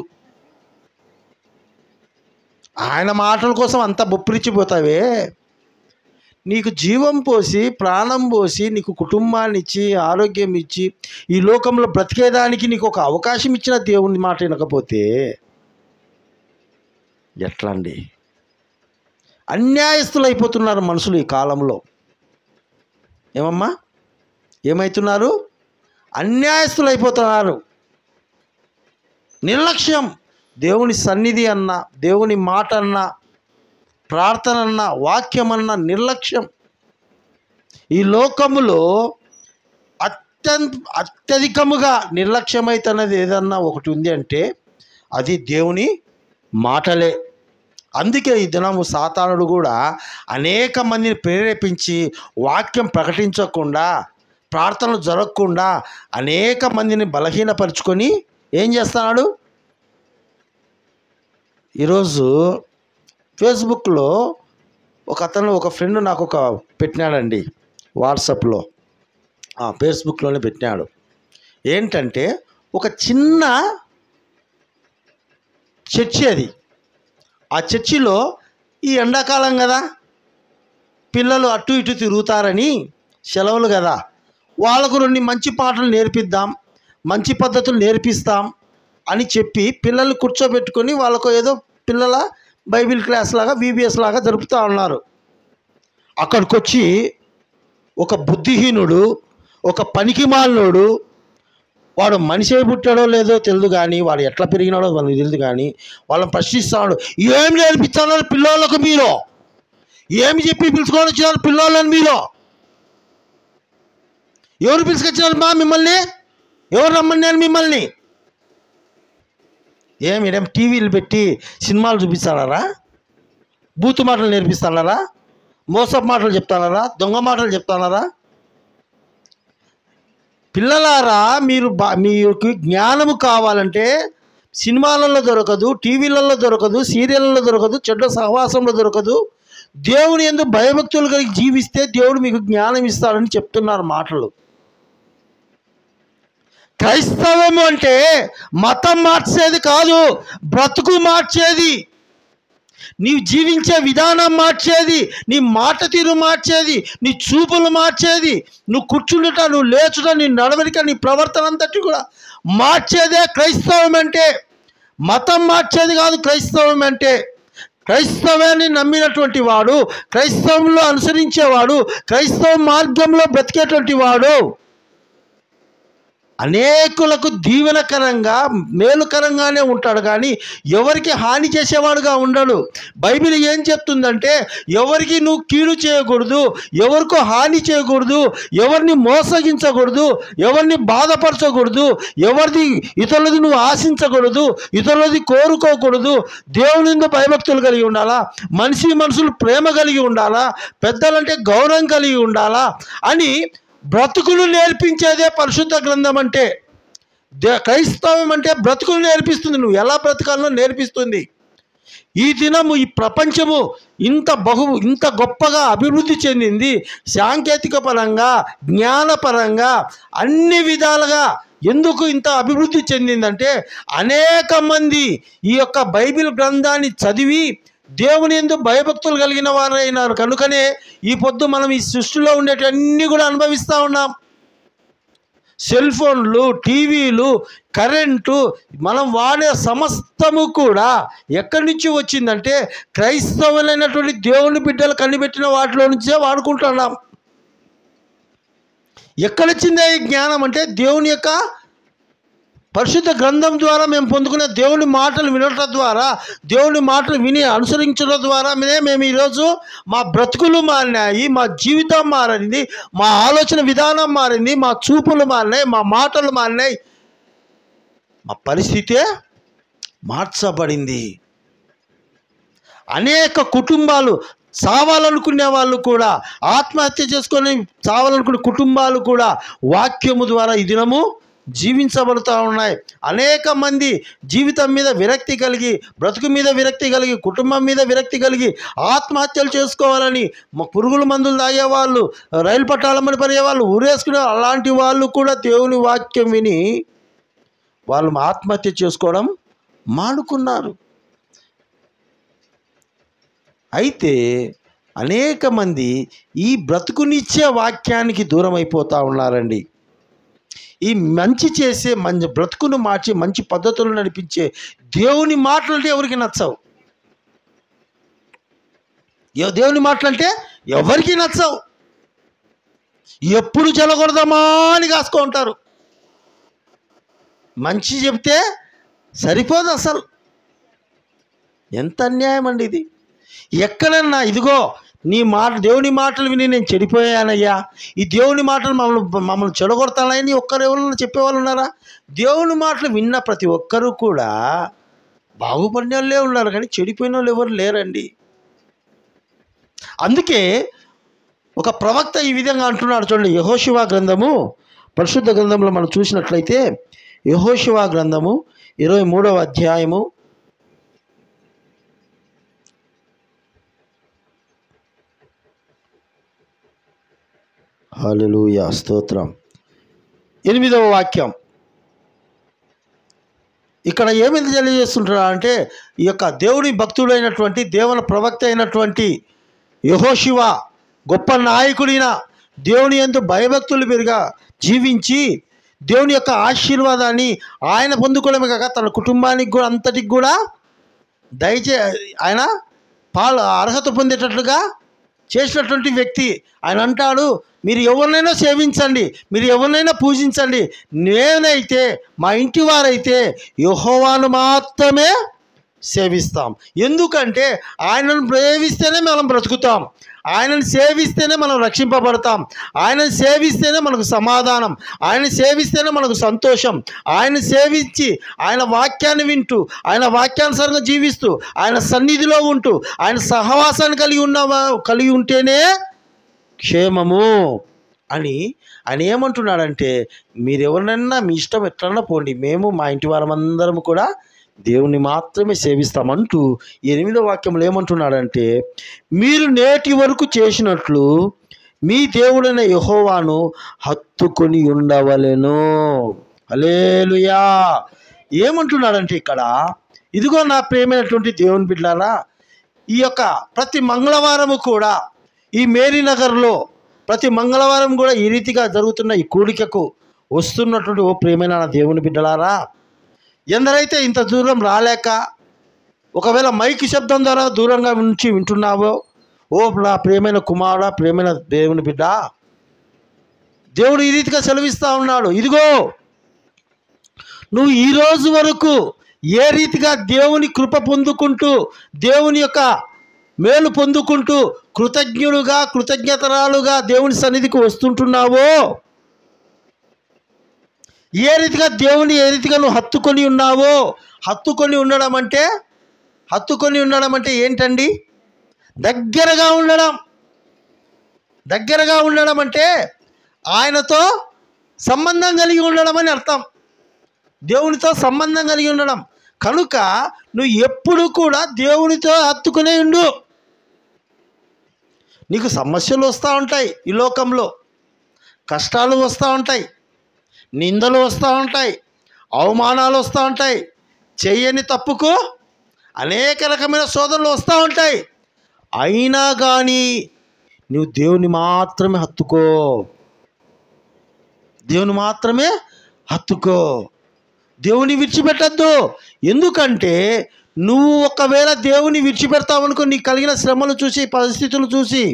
ఆయన మాటల కోసం అంత బొప్పిరిచ్చిపోతావే. నీకు జీవం పోసి ప్రాణం పోసి నీకు కుటుంబాన్ని ఇచ్చి ఆరోగ్యం ఇచ్చి ఈ లోకంలో బ్రతికేదానికి నీకు ఒక అవకాశం ఇచ్చిన దేవుని మాట వినకపోతే ఎట్లా అండి? అన్యాయస్తులు అయిపోతున్నారు మనుషులు ఈ కాలంలో. ఏమమ్మా, ఏమవుతున్నారు? అన్యాయస్తులు అయిపోతున్నారు. నిర్లక్ష్యం. దేవుని సన్నిధి అన్నా, దేవుని మాట అన్నా, ప్రార్థన అన్నా, వాక్యం అన్నా నిర్లక్ష్యం. ఈ లోకములో అత్యధికముగా నిర్లక్ష్యమైతున్నది ఏదన్నా ఒకటి ఉంది అంటే అది దేవుని మాటలే. అందుకే ఈ దినము సాతానుడు కూడా అనేక మందిని ప్రేరేపించి వాక్యం ప్రకటించకుండా, ప్రార్థనలు జరగకుండా అనేక మందిని బలహీనపరుచుకొని ఏం చేస్తున్నాడు? ఈరోజు ఫేస్బుక్లో ఒక ఫ్రెండ్ నాకు పెట్టినాడండి, వాట్సాప్లో, ఫేస్బుక్లోనే పెట్టినాడు. ఏంటంటే ఒక చిన్న చర్చి అది. ఆ చర్చిలో ఈ ఎండాకాలం కదా, పిల్లలు అటు ఇటు తిరుగుతారని, సెలవులు కదా, వాళ్ళకు రెండు మంచి పాటలు నేర్పిద్దాం, మంచి పద్ధతులు నేర్పిస్తాం అని చెప్పి పిల్లల్ని కూర్చోబెట్టుకొని వాళ్ళకు ఏదో పిల్లల బైబిల్ క్లాస్ లాగా VBS లాగా జరుపుతూ ఉన్నారు. అక్కడికి వచ్చి ఒక బుద్ధిహీనుడు, ఒక పనికిమాలినోడు, వాడు మనిషి పుట్టాడో లేదో తెలియదు కానీ, వాడు ఎట్లా పెరిగినాడో వాళ్ళకి తెలియదు కానీ, వాళ్ళని ప్రశ్నిస్తాడు. ఏం నేర్పిస్తున్నారు పిల్లలకు? మీరు ఏమి చెప్పి పిలుచుకొని వచ్చినారు పిల్లలని? మీరు ఎవరు పిలుచుకొచ్చినారు మా మిమ్మల్ని? ఎవరు రమ్మన్నారు మిమ్మల్ని? ఏం టీవీలు పెట్టి సినిమాలు చూపిస్తారా? బూతు మాటలు నేర్పిస్తారా? మోసపు మాటలు చెప్తారా? దొంగ మాటలు చెప్తారా? పిల్లలారా, మీకు జ్ఞానము కావాలంటే సినిమాలలో దొరకదు, టీవీలలో దొరకదు, సీరియళ్ళలో దొరకదు, చెడ్డ సహవాసంలో దొరకదు. దేవుని యందు భయభక్తులు కలిగి జీవిస్తే దేవుడు మీకు జ్ఞానం ఇస్తాడని చెప్తున్నారు మాటలు. క్రైస్తవము అంటే మతం మార్చేది కాదు, బ్రతుకు మార్చేది, నీవు జీవించే విధానం మార్చేది, నీ మాట తీరు మార్చేది, నీ చూపులు మార్చేది, నువ్వు కూర్చుండుట, నువ్వు లేచుట, నీ నడవడిక, నీ ప్రవర్తన అంతటి కూడా మార్చేదే క్రైస్తవం అంటే. మతం మార్చేది కాదు క్రైస్తవం అంటే. క్రైస్తవాన్ని నమ్మినటువంటి వాడు, క్రైస్తవంలో అనుసరించేవాడు, క్రైస్తవ మార్గంలో బ్రతికేటువంటి వాడు అనేకులకు దీవెనకరంగా మేలుకరంగానే ఉంటాడు కానీ ఎవరికి హాని చేసేవాడుగా ఉండడు. బైబిల్ ఏం చెప్తుందంటే ఎవరికి నువ్వు కీడు చేయకూడదు, ఎవరికో హాని చేయకూడదు, ఎవరిని మోసగించకూడదు, ఎవరిని బాధపరచకూడదు, ఇతరులది నువ్వు ఆశించకూడదు, ఇతరులది కోరుకోకూడదు. దేవుని భయభక్తులు కలిగి ఉండాలా, మనుషులు ప్రేమ కలిగి ఉండాలా, పెద్దలంటే గౌరవం కలిగి ఉండాలా అని బ్రతుకులు నేర్పించేదే పరిశుద్ధ గ్రంథం అంటే. క్రైస్తవం అంటే బ్రతుకులు నేర్పిస్తుంది, నువ్వు ఎలా బ్రతకాలో నేర్పిస్తుంది. ఈ దినము ఈ ప్రపంచము ఇంత గొప్పగా అభివృద్ధి చెందింది, సాంకేతిక పరంగా, జ్ఞానపరంగా, అన్ని విధాలుగా. ఎందుకు ఇంత అభివృద్ధి చెందిందంటే అనేక మంది ఈ యొక్క బైబిల్ గ్రంథాన్ని చదివి దేవుని యందు భయభక్తులు కలిగిన వారైనారు కనుకనే ఈ పొద్దు మనం ఈ సృష్టిలో ఉండేటన్నీ కూడా అనుభవిస్తూ ఉన్నాం. సెల్ ఫోన్లు, టీవీలు, కరెంటు, మనం వాడే సమస్తము కూడా ఎక్కడి నుంచి వచ్చిందంటే క్రైస్తవులైనటువంటి దేవుని బిడ్డలు కనిపెట్టిన వాటిలో నుంచే వాడుకుంటున్నాం. ఎక్కడొచ్చిందే ఈ జ్ఞానం అంటే దేవుని యొక్క పరిశుద్ధ గ్రంథం ద్వారా మేము పొందుకునే దేవుని మాటలు వినటం ద్వారా, దేవుని మాటలు విని అనుసరించడం ద్వారా మేము ఈరోజు మా బ్రతుకులు మారినాయి, మా జీవితం మారింది, మా ఆలోచన విధానం మారింది, మా చూపులు మారినాయి, మా మాటలు మారినాయి, మా పరిస్థితే మార్చబడింది. అనేక కుటుంబాలు చావాలనుకునే వాళ్ళు కూడా, ఆత్మహత్య చేసుకొని చావాలనుకునే కుటుంబాలు కూడా వాక్యము ద్వారా ఈ దినము జీవించబడుతూ ఉన్నాయి. అనేక మంది జీవితం మీద విరక్తి కలిగి, బ్రతుకు మీద విరక్తి కలిగి, కుటుంబం మీద విరక్తి కలిగి ఆత్మహత్యలు చేసుకోవాలని పురుగుల మందులు తాగేవాళ్ళు, రైలు పట్టాలమని పడేవాళ్ళు, ఊరేసుకునే అలాంటి వాళ్ళు కూడా దేవుని వాక్యం విని వాళ్ళు ఆత్మహత్య చేసుకోవడం మానుకున్నారు. అయితే అనేక మంది ఈ బ్రతుకునిచ్చే వాక్యానికి దూరం అయిపోతూ ఉన్నారండి. ఈ మంచి చేసే బ్రతుకును మార్చి మంచి పద్ధతులు నడిపించే దేవుని మాటలు అంటే ఎవరికి నచ్చవు. దేవుని మాటలు అంటే ఎవరికి నచ్చవు. ఎప్పుడు చెలగొడదామా అని కాసుకుంటారు. మంచి చెప్తే సరిపోదు. అసలు ఎంత అన్యాయం అండి ఇది. ఎక్కడన్నా ఇదిగో నీ మాట, దేవుని మాటలు విని నేను చెడిపోయానయ్యా, ఈ దేవుని మాటలు మమ్మల్ని చెడగొడతానని ఎవరన్నా చెప్పేవాళ్ళు ఉన్నారా? దేవుని మాటలు విన్న ప్రతి ఒక్కరూ కూడా బాగుపడిన వాళ్ళే ఉన్నారు, కానీ చెడిపోయిన వాళ్ళు ఎవరు లేరండి. అందుకే ఒక ప్రవక్త ఈ విధంగా అంటున్నాడు చూడండి. యెహోషువ గ్రంథము, పరిశుద్ధ గ్రంథంలో మనం చూసినట్లయితే యెహోషువ గ్రంథము 23వ అధ్యాయము 8వ వాక్యం. ఇక్కడ ఏమైంది తెలియజేస్తుంటారా అంటే, ఈ యొక్క దేవుని భక్తుడైనటువంటి దేవుని ప్రవక్త అయినటువంటి యెహోషువ గొప్ప నాయకుడిన, దేవుని యందు భయభక్తులు పెరిగా జీవించి దేవుని యొక్క ఆశీర్వాదాన్ని ఆయన పొందుకోవడమే కాక తన కుటుంబానికి కూడా అంతటికి కూడా ఆయన అర్హత పొందేటట్లుగా చేసినటువంటి వ్యక్తి. ఆయన అంటాడు, మీరు ఎవరినైనా సేవించండి, మీరు ఎవరినైనా పూజించండి, నేనైతే మా ఇంటి వారైతే యెహోవాను మాత్రమే సేవిస్తాం. ఎందుకంటే ఆయనను సేవిస్తేనే మనం బ్రతుకుతాం, ఆయనను సేవిస్తేనే మనం రక్షింపబడతాం, ఆయనను సేవిస్తేనే మనకు సమాధానం, ఆయనను సేవిస్తేనే మనకు సంతోషం. ఆయన సేవించి ఆయన వాక్యాన్ని వింటూ, ఆయన వాక్యానుసారంగా జీవిస్తూ, ఆయన సన్నిధిలో ఉంటూ, ఆయన సహవాసాన్ని కలిగి ఉంటేనే క్షేమము అని ఆయన ఏమంటున్నాడంటే, మీరెవరినైనా మీ ఇష్టం ఎట్లన్నా పోండి, మేము మా ఇంటి వారమందరం కూడా దేవుని మాత్రమే సేవిస్తామంటూ 8వ వాక్యంలో ఏమంటున్నాడంటే, మీరు నేటి వరకు చేసినట్లు మీ దేవుడైన యెహోవాను హత్తుకొని ఉండవలెను. హల్లెలూయా. ఏమంటున్నాడంటే ఇక్కడ, ఇదిగో నా ప్రియమైనటువంటి దేవుని బిడ్డలారా, ఈ యొక్క ప్రతి మంగళవారము కూడా ఈ మేరీ నగర్లో ప్రతి మంగళవారం కూడా ఈ రీతిగా జరుగుతున్న ఈ కూడికకు వస్తున్నటువంటి ఓ ప్రియమైన నా దేవుని బిడ్డలారా, ఎందరైతే ఇంత దూరం రాలేక ఒకవేళ మైక్ శబ్దం ద్వారా దూరంగా నుంచి వింటున్నావో, ఓ నా ప్రియమైన కుమారుడా, ప్రియమైన దేవుని బిడ్డ, దేవుడు ఈ రీతిగా సెలవిస్తూ ఉన్నాడు. ఇదిగో నువ్వు ఈ రోజు వరకు ఏ రీతిగా దేవుని కృప పొందుకుంటూ, దేవుని యొక్క మేలు పొందుకుంటూ కృతజ్ఞతరాలుగా దేవుని సన్నిధికి వస్తుంటున్నావో, ఏ రీతిగా దేవుని ఏ రీతిగా నువ్వు హత్తుకొని ఉన్నావో. హత్తుకొని ఉండడం అంటే ఏంటండి? దగ్గరగా ఉండడం అంటే ఆయనతో సంబంధం కలిగి ఉండడం అని అర్థం. దేవునితో సంబంధం కలిగి ఉండడం. కనుక నువ్వు ఎప్పుడు కూడా దేవునితో హత్తుకునే ఉండు. నీకు సమస్యలు వస్తూ ఉంటాయి, ఈ లోకంలో కష్టాలు వస్తూ ఉంటాయి, నిందలు వస్తూ ఉంటాయి, అవమానాలు వస్తూ ఉంటాయి, చెయ్యని తప్పుకు అనేక రకమైన శోధనలు వస్తూ ఉంటాయి. అయినా కానీ నువ్వు దేవుని మాత్రమే హత్తుకో. దేవుని మాత్రమే హత్తుకో, దేవుని విడిచిపెట్టద్దు. ఎందుకంటే నువ్వు ఒకవేళ దేవుని విడిచిపెడతావనుకో, నీకు కలిగిన శ్రమలు చూసి, పరిస్థితులు చూసి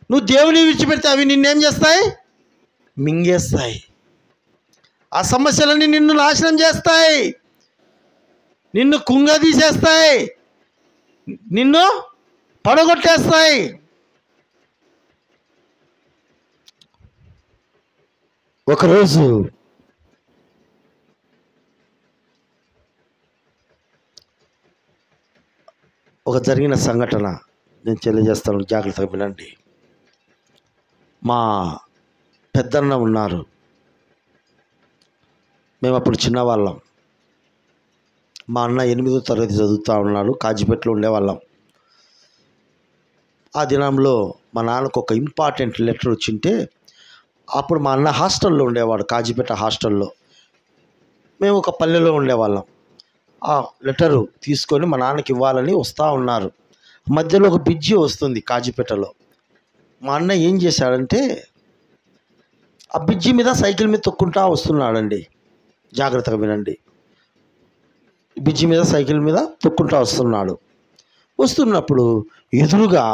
నువ్వు దేవుని విడిచిపెడితే అవి నిన్నేం చేస్తాయి? మింగేస్తాయి. ఆ సమస్యలన్నీ నిన్ను నాశనం చేస్తాయి, నిన్ను కుంగదీసేస్తాయి, నిన్ను పడగొట్టేస్తాయి. ఒకరోజు జరిగిన సంఘటన నేను తెలియజేస్తాను, జాగ్రత్తగా వినండి. మా పెద్దన్న ఉన్నారు, మేము అప్పుడు చిన్నవాళ్ళం. మా అన్న 8వ తరగతి చదువుతూ ఉన్నాడు, కాజీపేటలో ఉండేవాళ్ళం. ఆ దినంలో మా నాన్నకు ఒక ఇంపార్టెంట్ లెటర్ వచ్చింటే, అప్పుడు మా అన్న హాస్టల్లో ఉండేవాడు, కాజీపేట హాస్టల్లో. మేము ఒక పల్లెలో ఉండేవాళ్ళం. ఆ లెటరు తీసుకొని మా నాన్నకి ఇవ్వాలని వస్తూ ఉన్నారు. మధ్యలో ఒక బ్రిడ్జి వస్తుంది కాజీపేటలో. మా అన్న ఏం చేశాడంటే, ఆ బ్రిడ్జి మీద సైకిల్ మీద తొక్కుంటా వస్తున్నాడండి. జాగ్రత్తగా వినండి. బ్రిడ్జి మీద సైకిల్ మీద తొక్కుంటా వస్తున్నప్పుడు ఎదురుగా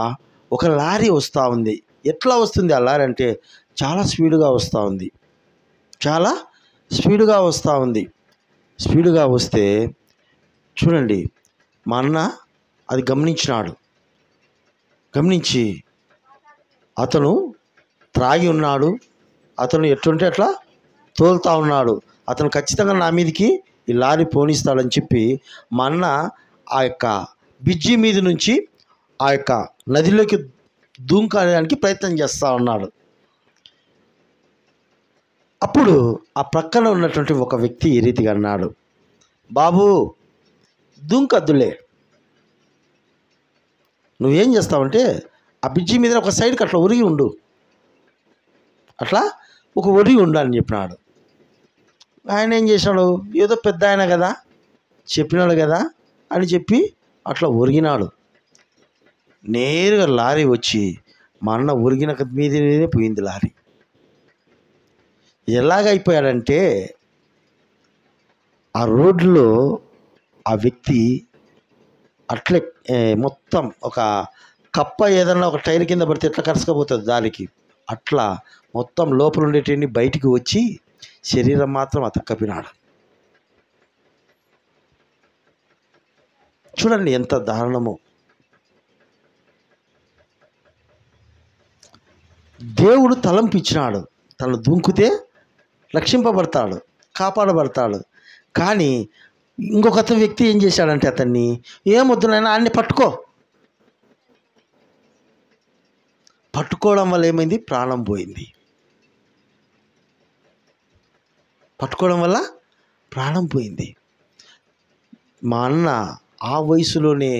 ఒక లారీ వస్తూ ఉంది. ఎట్లా వస్తుంది ఆ లారీ అంటే, చాలా స్పీడ్గా వస్తూ ఉంది. చాలా స్పీడ్గా వస్తూ ఉంది. స్పీడ్గా వస్తే చూడండి, మా అన్న అది గమనించినాడు. గమనించి అతను త్రాగి ఉన్నాడు, అతను ఎట్లుంటే అట్లా తోలుతూ ఉన్నాడు. అతను ఖచ్చితంగా నా మీదకి ఈ లారీ పోనిస్తాడని చెప్పి మా అన్న ఆ యొక్క బ్రిడ్జి మీద నుంచి ఆ యొక్క నదిలోకి దూకడానికి ప్రయత్నం చేస్తూ ఉన్నాడు. అప్పుడు ఆ ప్రక్కన ఉన్నటువంటి ఒక వ్యక్తి ఈ రీతిగా అన్నాడు, బాబు దూకద్దులే, నువ్వేం చేస్తావంటే ఆ బ్రిడ్జి మీద ఒక సైడ్కి అట్లా ఒరిగి ఉండు, అట్లా ఒక ఒరిగి ఉండు అని చెప్పినాడు. ఆయన ఏం చేశాడు, ఏదో పెద్ద ఆయన కదా చెప్పినాడు కదా అని చెప్పి అట్లా ఒరిగినాడు. నేరుగా లారీ వచ్చి మా అన్న ఒరిగిన మీదనే పోయింది లారీ. ఎలాగైపోయాడంటే, ఆ రోడ్లో ఆ వ్యక్తి అట్లే మొత్తం ఒక కప్ప ఏదన్నా ఒక టైర్ కింద పడితే ఎట్లా కరసకపోతుంది దానికి, అట్లా మొత్తం లోపల ఉండేటివన్నీ బయటికి వచ్చి శరీరం మాత్రం అతక్కపినాడు. చూడండి ఎంత దారుణమో. దేవుడు తలంపిచ్చినాడు, తను దుంకుతే రక్షింపబడతాడు, కాపాడబడతాడు. కానీ ఇంకొక వ్యక్తి ఏం చేశాడంటే, అతన్ని ఏమొద్దు నాయనా అన్ని పట్టుకోవడం వల్ల ఏమైంది, ప్రాణం పోయింది. పట్టుకోవడం వల్ల ప్రాణం పోయింది. మా అన్న ఆ వయసులోనే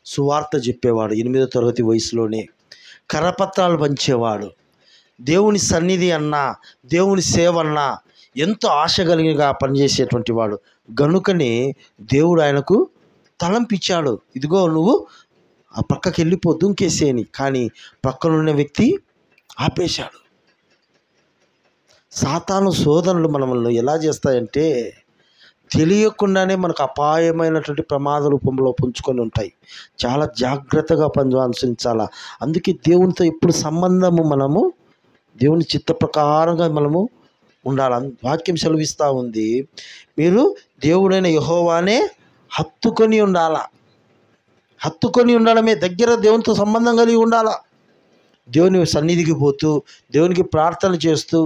సువార్త చెప్పేవాడు, 8వ తరగతి వయసులోనే కరపత్రాలు పంచేవాడు. దేవుని సన్నిధి అన్నా, దేవుని సేవ అన్నా ఎంతో ఆశ కలిగిగా పనిచేసేటువంటి వాడు. గనుకనే దేవుడు ఆయనకు తలంపిచ్చాడు, ఇదిగో నువ్వు ఆ పక్కకి వెళ్ళిపో దుంకేసేని. కానీ పక్కనున్న వ్యక్తి ఆపేశాడు. సాతాను శోధనలు మనల్ని ఎలా చేస్తాయంటే, తెలియకుండానే మనకు అపాయమైనటువంటి ప్రమాద రూపంలో పుంజుకొని ఉంటాయి. చాలా జాగ్రత్తగా అనుసరించాలా. అందుకే దేవునితో ఎప్పుడు సంబంధము మనము దేవుని చిత్త ప్రకారంగా మనము ఉండాలి. వాక్యం సెలవిస్తూ ఉంది, మీరు దేవుడైన యెహోవానే హత్తుకొని ఉండాలా. హత్తుకొని ఉండడమే, దగ్గర దేవునితో సంబంధం కలిగి ఉండాలా. దేవుని సన్నిధికి పోతూ, దేవునికి ప్రార్థన చేస్తూ,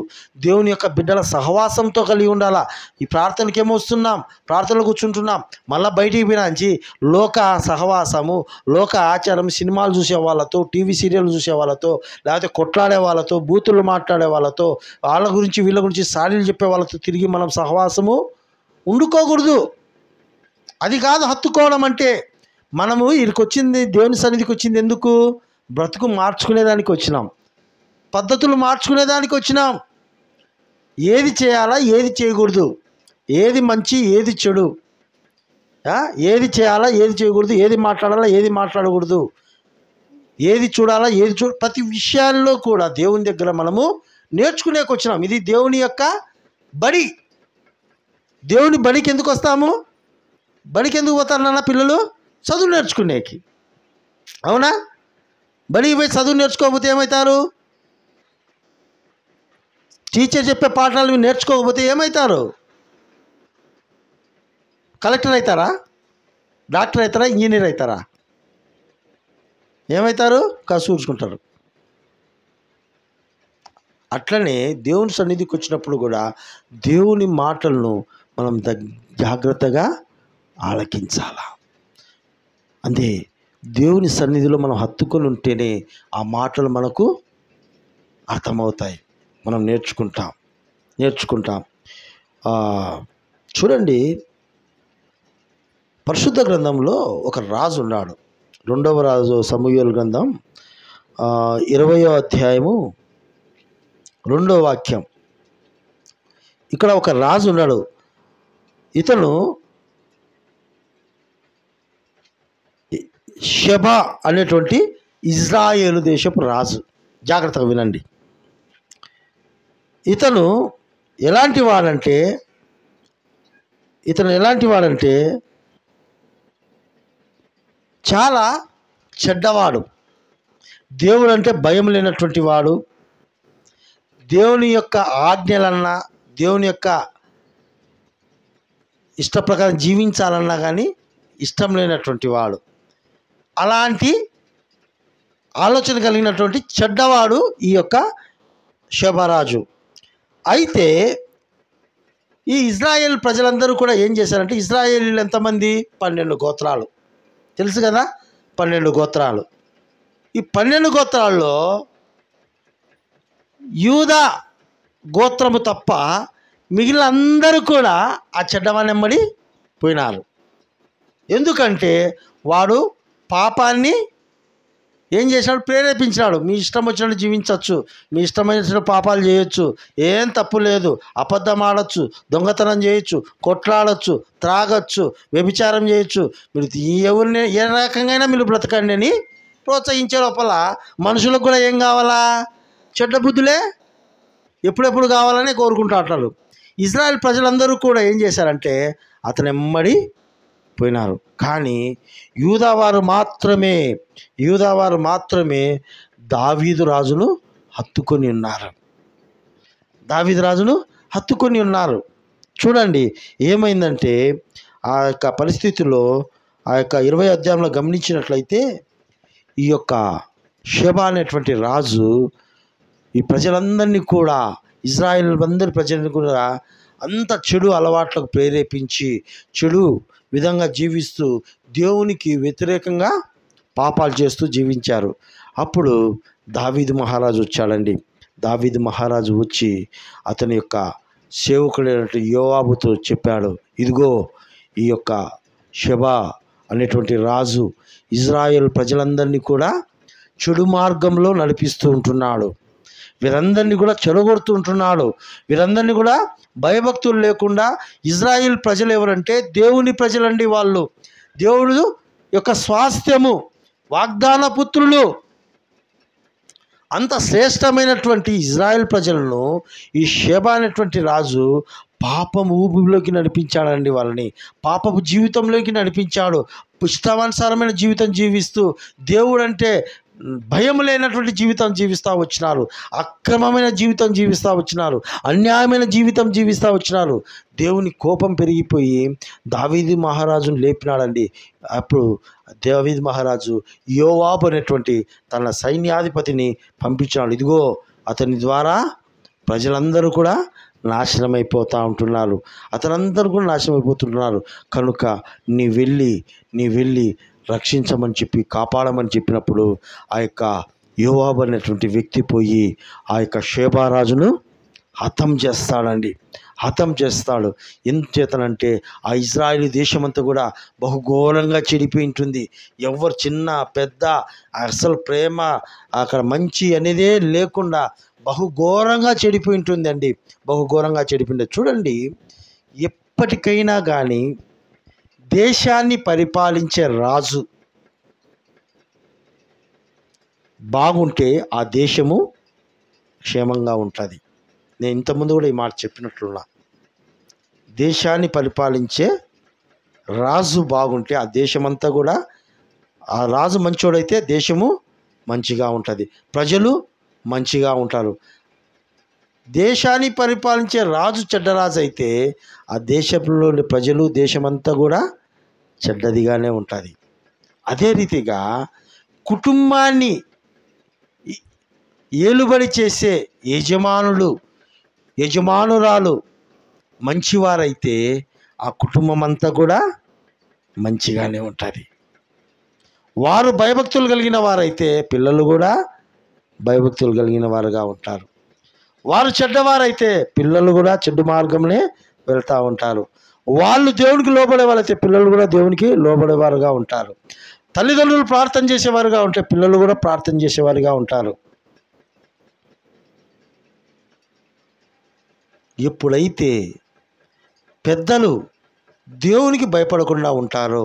దేవుని యొక్క బిడ్డల సహవాసంతో కలిగి ఉండాలా. ఈ ప్రార్థనకి ఏమొస్తున్నాం, ప్రార్థనలు కూర్చుంటున్నాం, మళ్ళీ బయటికి పోయినాంచి లోక సహవాసము, లోక ఆచారం, సినిమాలు చూసే వాళ్ళతో, టీవీ సీరియల్ చూసే వాళ్ళతో, లేకపోతే కొట్లాడే వాళ్ళతో, బూతులు మాట్లాడే వాళ్ళతో, వాళ్ళ గురించి వీళ్ళ గురించి సాడీలు చెప్పే వాళ్ళతో తిరిగి మనం సహవాసము ఉండుకోకూడదు. అది కాదు హత్తుకోవడం అంటే. మనము ఇక్కడికి వచ్చింది, దేవుని సన్నిధికి వచ్చింది ఎందుకు? బ్రతుకు మార్చుకునేదానికి వచ్చినాం, పద్ధతులు మార్చుకునేదానికి వచ్చినాం. ఏది చేయాలా, ఏది చేయకూడదు, ఏది మంచి, ఏది చెడు, ఏది చేయాలా, ఏది చేయకూడదు, ఏది మాట్లాడాలా, ఏది మాట్లాడకూడదు, ఏది చూడాలా, ఏది ప్రతి విషయాల్లో కూడా దేవుని దగ్గర మనము నేర్చుకునేకి వచ్చినాం. ఇది దేవుని యొక్క బడి. దేవుని బడికి ఎందుకు వస్తాము? బడికి ఎందుకు పోతారు నాన్న పిల్లలు? చదువు నేర్చుకునేకి. అవునా? బడికి పోయి చదువు నేర్చుకోకపోతే ఏమవుతారు? టీచర్ చెప్పే పాఠాలు నేర్చుకోకపోతే ఏమవుతారు? కలెక్టర్ అవుతారా? డాక్టర్ అవుతారా? ఇంజనీర్ అవుతారా? ఏమవుతారు? కసూర్చుకుంటారు. అట్లనే దేవుని సన్నిధికి వచ్చినప్పుడు కూడా దేవుని మాటలను మనం జాగ్రత్తగా ఆలకించాలా. అంతే, దేవుని సన్నిధిలో మనం హత్తుకొని ఉంటేనే ఆ మాటలు మనకు అర్థమవుతాయి, మనం నేర్చుకుంటాం. చూడండి, పరిశుద్ధ గ్రంథంలో ఒక రాజు ఉన్నాడు. 2వ రాజు సమూయేలు గ్రంథం 20వ అధ్యాయము 2వ వాక్యం. ఇక్కడ ఒక రాజు ఉన్నాడు. ఇతను షెబా అనేటువంటి ఇజ్రాయేలు దేశపు రాజు. జాగ్రత్తగా వినండి. ఇతను ఎలాంటి వాడంటే చాలా చెడ్డవాడు. దేవుడు అంటే భయం లేనటువంటి వాడు. దేవుని యొక్క ఆజ్ఞలన్నా, దేవుని యొక్క ఇష్ట ప్రకారం జీవించాలన్నా కానీ ఇష్టం లేనటువంటి వాడు. అలాంటి ఆలోచన కలిగినటువంటి చెడ్డవాడు ఈ యొక్క షెబారాజు. అయితే ఈ ఇజ్రాయేల్ ప్రజలందరూ కూడా ఏం చేశారంటే, ఇజ్రాయేలీలు ఎంతమంది? 12 గోత్రాలు. తెలుసు కదా, 12 గోత్రాలు. ఈ 12 గోత్రాల్లో యూదా గోత్రము తప్ప మిగిలిన అందరూ కూడా ఆ చెడ్డవానెమ్మడి పోయినారు. ఎందుకంటే వాడు పాపాన్ని ఏం చేసినాడు? ప్రేరేపించినాడు. మీ ఇష్టం వచ్చినట్టు జీవించవచ్చు, మీ ఇష్టమైన పాపాలు చేయొచ్చు, ఏం తప్పు లేదు. అబద్ధం ఆడచ్చు, దొంగతనం చేయొచ్చు, కొట్లాడచ్చు, త్రాగచ్చు, వ్యభిచారం చేయొచ్చు, మీరు ఎవరిని ఏ రకంగా మీరు బ్రతకండి అని ప్రోత్సహించే లోపల మనుషులకు కూడా ఏం కావాలా? చెడ్డ బుద్ధులే ఎప్పుడెప్పుడు కావాలని కోరుకుంటూ అంటారు. ఇజ్రాయెల్ ప్రజలందరూ కూడా ఏం చేశారంటే అతను ఎమ్మడి పోయినారు. కానీ యూదావారు దావీదు రాజును హత్తుకొని ఉన్నారు. చూడండి ఏమైందంటే, ఆ యొక్క పరిస్థితుల్లో ఆ యొక్క 20వ అధ్యాయంలో గమనించినట్లయితే ఈ యొక్క షెబా అనేటువంటి రాజు ఈ ప్రజలందరినీ కూడా, ఇజ్రాయేల్ అందరి ప్రజలను కూడా అంత చెడు అలవాట్లకు ప్రేరేపించి చెడు విధంగా జీవిస్తూ దేవునికి వ్యతిరేకంగా పాపాలు చేస్తూ జీవించారు. అప్పుడు దావీదు మహారాజు వచ్చాడండి. దావీదు మహారాజు వచ్చి అతని యొక్క సేవకుడైనటువంటి యోవాబుతో చెప్పాడు, ఇదిగో ఈ యొక్క షెబా అనేటువంటి రాజు ఇజ్రాయేల్ ప్రజలందరినీ కూడా చెడు మార్గంలో నడిపిస్తూ ఉంటున్నాడు, వీరందరినీ కూడా చెడగొడుతూ ఉంటున్నాడు, వీరందరినీ కూడా భయభక్తులు లేకుండా. ఇజ్రాయిల్ ప్రజలు ఎవరంటే దేవుని ప్రజలండి. వాళ్ళు దేవుడు యొక్క స్వాస్థ్యము, వాగ్దాన పుత్రులు. అంత శ్రేష్టమైనటువంటి ఇజ్రాయెల్ ప్రజలను ఈ షెబా అనేటువంటి రాజు పాపము ఊబిలోకి నడిపించాడండి. వాళ్ళని పాపపు జీవితంలోకి నడిపించాడు. ఇష్టానుసారమైన జీవితం జీవిస్తూ దేవుడంటే భయం లేనటువంటి జీవితం జీవిస్తూ వచ్చినారు, అక్రమమైన జీవితం జీవిస్తూ వచ్చినారు, అన్యాయమైన జీవితం జీవిస్తూ వచ్చినారు. దేవుని కోపం పెరిగిపోయి దావీదు మహారాజును లేపినాడండి. అప్పుడు దావీదు మహారాజు యోవాబు అనేటువంటి తన సైన్యాధిపతిని పంపించాడు. ఇదిగో అతని ద్వారా ప్రజలందరూ కూడా నాశనమైపోతూ ఉంటున్నారు, అతనందరూ కూడా నాశనమైపోతుంటున్నారు. కనుక నీ వెళ్ళి రక్షించమని చెప్పి కాపాడమని చెప్పినప్పుడు ఆ యొక్క యోవాబు అనేటువంటి వ్యక్తి పోయి ఆ యొక్క షెబా రాజును హతం చేస్తాడు. ఎందుచేతనంటే ఆ ఇజ్రాయేల్ దేశమంతా కూడా బహుఘోరంగా చెడిపోయి ఉంటుంది. ఎవరు చిన్న పెద్ద అసలు ప్రేమ అక్కడ మంచి అనేదే లేకుండా బహుఘోరంగా చెడిపోయి ఉంటుందండి. బహుఘోరంగా చెడిపోయింది. చూడండి, ఎప్పటికైనా కానీ దేశాన్ని పరిపాలించే రాజు బాగుంటే ఆ దేశము క్షేమంగా ఉంటుంది. నేను ఇంతకుముందు కూడా ఈ మాట చెప్పినట్లున్నా, దేశాన్ని పరిపాలించే రాజు బాగుంటే ఆ దేశమంతా కూడా, ఆ రాజు మంచోడైతే దేశము మంచిగా ఉంటుంది, ప్రజలు మంచిగా ఉంటారు. దేశాన్ని పరిపాలించే రాజు చెడ్డరాజు అయితే ఆ దేశంలోని ప్రజలు, దేశమంతా కూడా చెడ్డదిగానే ఉంటుంది. అదే రీతిగా కుటుంబాన్ని ఏలుబడి చేసే యజమానురాలు మంచివారైతే ఆ కుటుంబం అంతా కూడా మంచిగానే ఉంటుంది. వారు భయభక్తులు కలిగిన వారైతే పిల్లలు కూడా భయభక్తులు కలిగిన వారుగా ఉంటారు. వారు చెడ్డవారైతే పిల్లలు కూడా చెడ్డ మార్గంలో వెళ్తూ ఉంటారు. వాళ్ళు దేవునికి లోబడే వాళ్ళైతే పిల్లలు కూడా దేవునికి లోబడేవారుగా ఉంటారు. తల్లిదండ్రులు ప్రార్థన చేసేవారుగా ఉంటే పిల్లలు కూడా ప్రార్థన చేసేవారుగా ఉంటారు. ఎప్పుడైతే పెద్దలు దేవునికి భయపడకుండా ఉంటారో,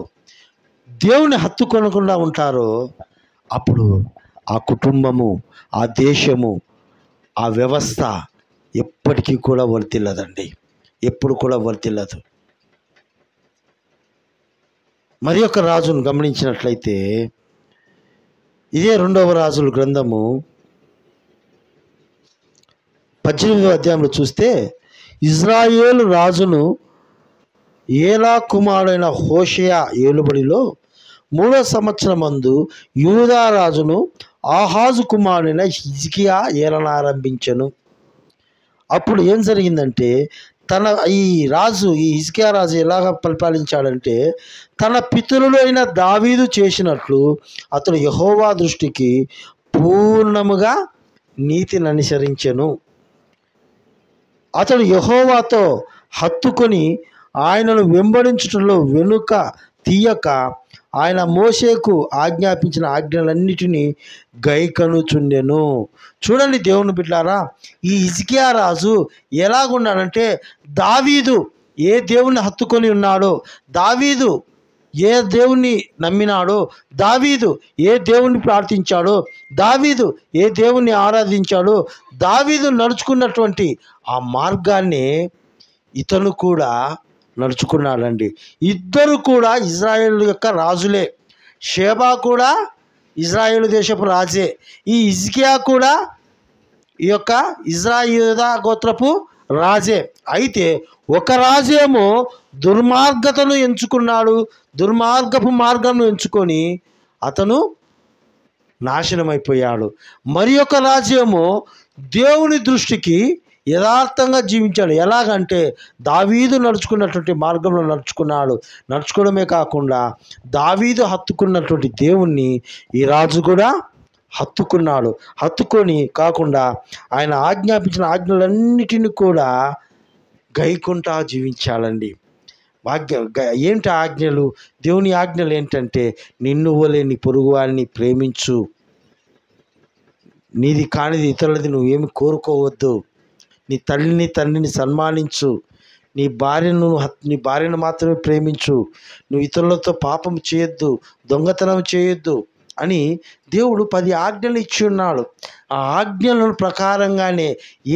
దేవుని హత్తుకొనకుండా ఉంటారో, అప్పుడు ఆ కుటుంబము, ఆ దేశము, ఆ వ్యవస్థ ఎప్పటికీ కూడా వర్తిల్లదండి, ఎప్పుడు కూడా వర్తిల్లదు. మరి ఒక రాజును గమనించినట్లయితే, ఇదే 2వ రాజుల గ్రంథము 18వ అధ్యాయంలో చూస్తే, ఇజ్రాయేలు రాజును ఏలా కుమారుడైన హోషేయ ఏలుబడిలో 3వ సంవత్సరమందు యూదా రాజును ఆహాజు కుమారుడైన హిజ్కియా ఏలనారంభించెను. అప్పుడు ఏం జరిగిందంటే, ఈ హిజ్కియా రాజు ఎలాగ పరిపాలించాడంటే, తన పితరులు అయిన దావీదు చేసినట్లు అతడు యెహోవా దృష్టికి పూర్ణముగా నీతిని అనుసరించెను. అతడు యెహోవాతో హత్తుకొని ఆయనను వెంబడించుటలో వెనుక తీయక ఆయన మోషేకు ఆజ్ఞాపించిన ఆజ్ఞలన్నిటినీ గైకొనుచుండెను. చూడండి దేవుని బిడ్డలారా, ఈ హిజ్కియా రాజు ఎలాగున్నాడంటే, దావీదు ఏ దేవుణ్ణి హత్తుకొని ఉన్నాడో, దావీదు ఏ దేవుణ్ణి నమ్మినాడో, దావీదు ఏ దేవుణ్ణి ప్రార్థించాడో, దావీదు ఏ దేవుణ్ణి ఆరాధించాడో, దావీదు నడుచుకున్నటువంటి ఆ మార్గాన్ని ఇతను కూడా నడుచుకున్నాడండి. ఇద్దరు కూడా ఇజ్రాయేలు యొక్క రాజులే. షేబా కూడా ఇజ్రాయేలు దేశపు రాజే. ఈ హిజ్కియా కూడా ఈ యొక్క ఇజ్రాయేలు గోత్రపు రాజే. అయితే ఒక రాజేమో దుర్మార్గతను ఎంచుకున్నాడు, దుర్మార్గపు మార్గంను ఎంచుకొని అతను నాశనమైపోయాడు. మరి ఒక రాజేమో దేవుని దృష్టికి యథార్థంగా జీవించాడు. ఎలాగంటే దావీదు నడుచుకున్నటువంటి మార్గంలో నడుచుకోవడమే కాకుండా దావీదు హత్తుకున్నటువంటి దేవుణ్ణి ఈ రాజు కూడా హత్తుకొని కాకుండా ఆయన ఆజ్ఞాపించిన ఆజ్ఞలన్నిటిని కూడా గైకుంటా జీవించాలండి. ఏంటి ఆజ్ఞలు? దేవుని ఆజ్ఞలు ఏంటంటే, నిన్ను వలె నీ పొరుగువారిని ప్రేమించు, నీది కానిది ఇతరులది నువ్వేమి కోరుకోవద్దు, నీ తల్లిని తండ్రిని సన్మానించు, నీ భార్యను మాత్రమే ప్రేమించు, నువ్వు ఇతరులతో పాపం చేయొద్దు, దొంగతనం చేయొద్దు అని దేవుడు 10 ఆజ్ఞలు ఇచ్చి ఉన్నాడు. ఆ ఆజ్ఞల ప్రకారంగానే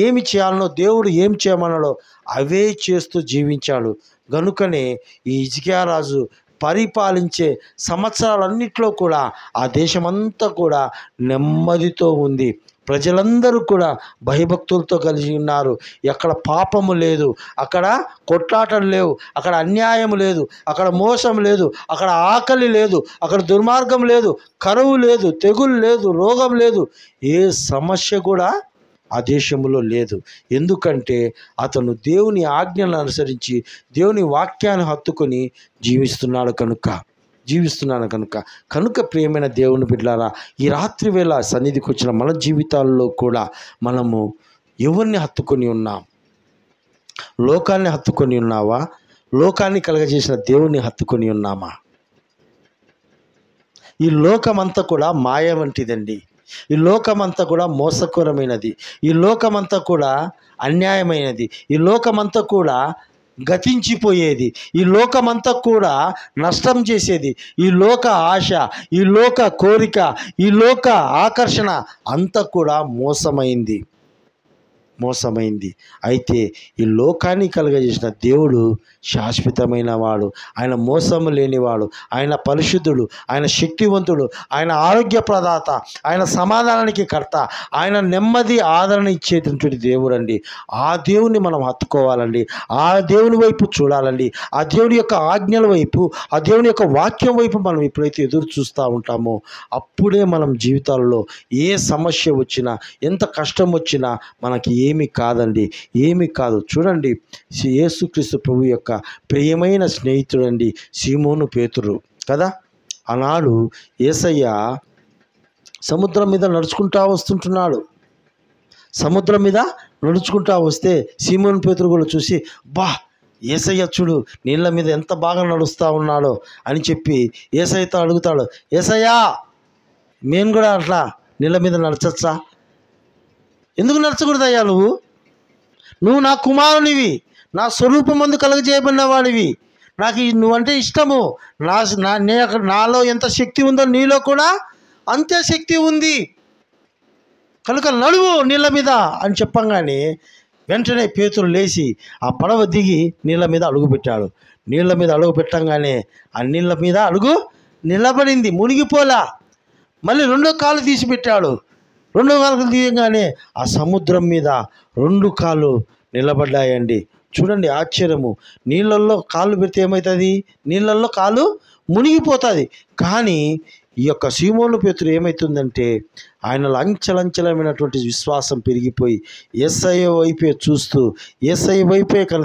ఏమి చేయాలనో, దేవుడు ఏం చేయమన్నాడో అవే చేస్తూ జీవించాడు. గనుకనే ఈ హిజ్కియా రాజు పరిపాలించే సంవత్సరాలన్నిట్లో కూడా ఆ దేశమంతా కూడా నెమ్మదితో ఉంది. ప్రజలందరూ కూడా భయభక్తులతో కలిగి ఉన్నారు. ఎక్కడ పాపము లేదు, అక్కడ కొట్లాటలు లేవు, అక్కడ అన్యాయం లేదు, అక్కడ మోసం లేదు, అక్కడ ఆకలి లేదు, అక్కడ దుర్మార్గం లేదు, కరువు లేదు, తెగులు లేదు, రోగం లేదు, ఏ సమస్య కూడా ఆ దేశంలో లేదు. ఎందుకంటే అతను దేవుని ఆజ్ఞలను అనుసరించి దేవుని వాక్యాన్ని హత్తుకొని జీవిస్తున్నాడు కనుక ప్రియమైన దేవుని బిడ్డలారా, ఈ రాత్రి వేళ సన్నిధికి వచ్చిన మన జీవితాల్లో కూడా మనము ఎవరిని హత్తుకొని ఉన్నాం? లోకాన్ని హత్తుకొని ఉన్నావా? లోకాన్ని కలగజేసిన దేవుని హత్తుకొని ఉన్నామా? ఈ లోకమంతా కూడా మాయ వంటిదండి. ఈ లోకమంతా కూడా మోసకరమైనది. ఈ లోకమంతా కూడా అన్యాయమైనది. ఈ లోకమంతా కూడా గతించిపోయేది. ఈ లోకమంతా కూడా నష్టం చేసేది. ఈ లోక ఆశ, ఈ లోక కోరిక, ఈ లోక ఆకర్షణ అంతా కూడా మోసమైంది. మోసమైంది. అయితే ఈ లోకాన్ని కలుగజేసిన దేవుడు శాశ్వతమైన వాడు, ఆయన మోసము లేనివాడు, ఆయన పరిశుద్ధుడు, ఆయన శక్తివంతుడు, ఆయన ఆరోగ్య ప్రదాత, ఆయన సమాధానానికి కర్త, ఆయన నెమ్మది ఆదరణ ఇచ్చేటటువంటి దేవుడు అండి. ఆ దేవుని మనం హత్తుకోవాలండి, ఆ దేవుని వైపు చూడాలండి, ఆ దేవుని యొక్క ఆజ్ఞల వైపు, ఆ దేవుని యొక్క వాక్యం వైపు మనం ఎప్పుడైతే ఎదురు చూస్తూ ఉంటామో అప్పుడే మనం జీవితాల్లో ఏ సమస్య వచ్చినా, ఎంత కష్టం వచ్చినా మనకి ఏమీ కాదండి, ఏమీ కాదు. చూడండి, యేసుక్రీస్తు ప్రభు యొక్క ప్రియమైన స్నేహితుడండి సీమోను పేతురు కదా. ఆనాడు యేసయ్య సముద్రం మీద నడుచుకుంటూ వస్తుంటున్నాడు. సముద్రం మీద నడుచుకుంటూ వస్తే సీమోను పేతురు కూడా చూసి, బా యేసయ్య చూడు నీళ్ళ మీద ఎంత బాగా నడుస్తూ ఉన్నాడో అని చెప్పి యేసయ్యతో అడుగుతాడు, యేసయ్యా మేము కూడా అట్లా నీళ్ళ మీద నడచచ్చా? ఎందుకు నడచకూడదయ్యా? నువ్వు నా కుమారునివి, నా స్వరూపం ముందు కలుగజేయబడిన వాడివి, నాకు నువ్వంటే ఇష్టము, నాలో ఎంత శక్తి ఉందో నీలో కూడా అంతే శక్తి ఉంది, కనుక నడువు నీళ్ళ మీద అని చెప్పంగానే వెంటనే పేతురు లేచి ఆ పడవ దిగి నీళ్ళ మీద అడుగుపెట్టాడు. నీళ్ళ మీద అడుగు పెట్టంగానే ఆ నీళ్ళ మీద అడుగు నిలబడింది, మునిగిపోలా. మళ్ళీ రెండో కాలు తీసి పెట్టాడు. రెండో కాలు తీయగానే ఆ సముద్రం మీద రెండు కాళ్ళు నిలబడ్డాయండి. చూడండి ఆశ్చర్యము, నీళ్ళల్లో కాళ్ళు పెడితే ఏమవుతుంది? నీళ్ళల్లో కాలు మునిగిపోతుంది. కానీ ఈ యొక్క సీమోను పేతురు ఏమవుతుందంటే ఆయనలో అంచెలంచెలమైనటువంటి విశ్వాసం పెరిగిపోయి యేసయ్య వైపే చూస్తూ యేసయ్య వైపే తన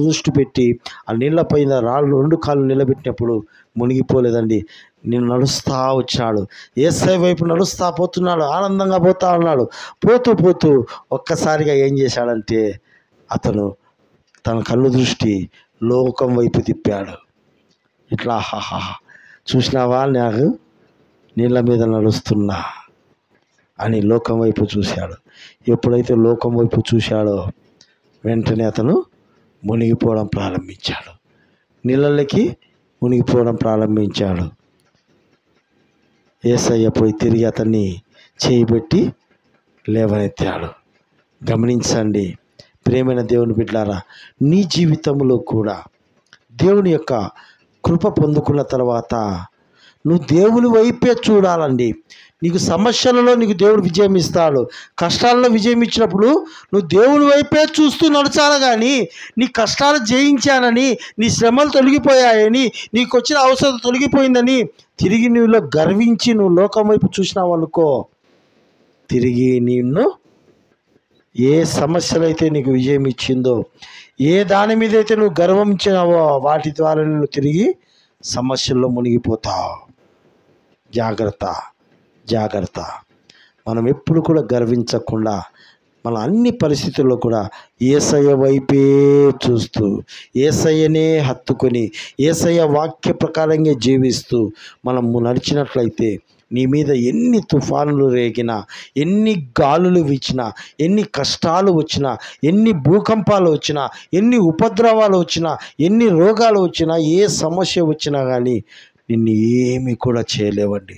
దృష్టి పెట్టి ఆ నీళ్ళపైన రాళ్ళు రెండు కాళ్ళు నిలబెట్టినప్పుడు మునిగిపోలేదండి. నేను నడుస్తూ వచ్చినాడు, యేసయ్య వైపు నడుస్తూ పోతున్నాడు, ఆనందంగా పోతా ఉన్నాడు. పోతూ పోతూ ఒక్కసారిగా ఏం చేశాడంటే అతను తన కళ్ళు దృష్టి లోకం వైపు తిప్పాడు. ఇట్లా హాహా చూసినావా నాకు నీళ్ళ మీద నడుస్తున్నా అని లోకం వైపు చూశాడు. ఎప్పుడైతే లోకం వైపు చూశాడో వెంటనే అతను మునిగిపోవడం ప్రారంభించాడు, నీళ్ళకి మునిగిపోవడం ప్రారంభించాడు. యేసయ్య పోయి తిరిగి అతన్ని చేయబెట్టి లేవనెత్తాడు. గమనించండి ప్రియమైన దేవుని బిడ్డలారా, నీ జీవితంలో కూడా దేవుని యొక్క కృప పొందుకున్న తర్వాత నువ్వు దేవుని వైపే చూడాలండి. నీకు సమస్యలలో నీకు దేవుడు విజయం ఇస్తాడు, కష్టాల్లో విజయం ఇచ్చినప్పుడు నువ్వు దేవుని వైపే చూస్తూ నడచాలి. కానీ నీ కష్టాలు జయించానని, నీ శ్రమలు తొలగిపోయాయని, నీకు వచ్చిన అవసరం తొలగిపోయిందని తిరిగి నీలో గర్వించి నువ్వు లోకం వైపు చూసినావు అనుకో, తిరిగి నిన్ను ఏ సమస్యలైతే నీకు విజయం ఇచ్చిందో, ఏ దాని మీద అయితే నువ్వు గర్వించినావో వాటి ద్వారా నువ్వు తిరిగి సమస్యల్లో మునిగిపోతావు. జాగ్రత్త జాగ్రత్త. మనం ఎప్పుడు కూడా గర్వించకుండా మన అన్ని పరిస్థితుల్లో కూడా యేసయ్య వైపే చూస్తూ యేసయ్యనే హత్తుకొని యేసయ్య వాక్య ప్రకారంగా జీవిస్తూ మనము నడిచినట్లయితే నీ మీద ఎన్ని తుఫానులు రేగినా, ఎన్ని గాలులు వీచినా, ఎన్ని కష్టాలు వచ్చినా, ఎన్ని భూకంపాలు వచ్చినా, ఎన్ని ఉపద్రవాలు వచ్చినా, ఎన్ని రోగాలు వచ్చినా, ఏ సమస్య వచ్చినా కానీ నిన్ను ఏమీ కూడా చేయలేవండి,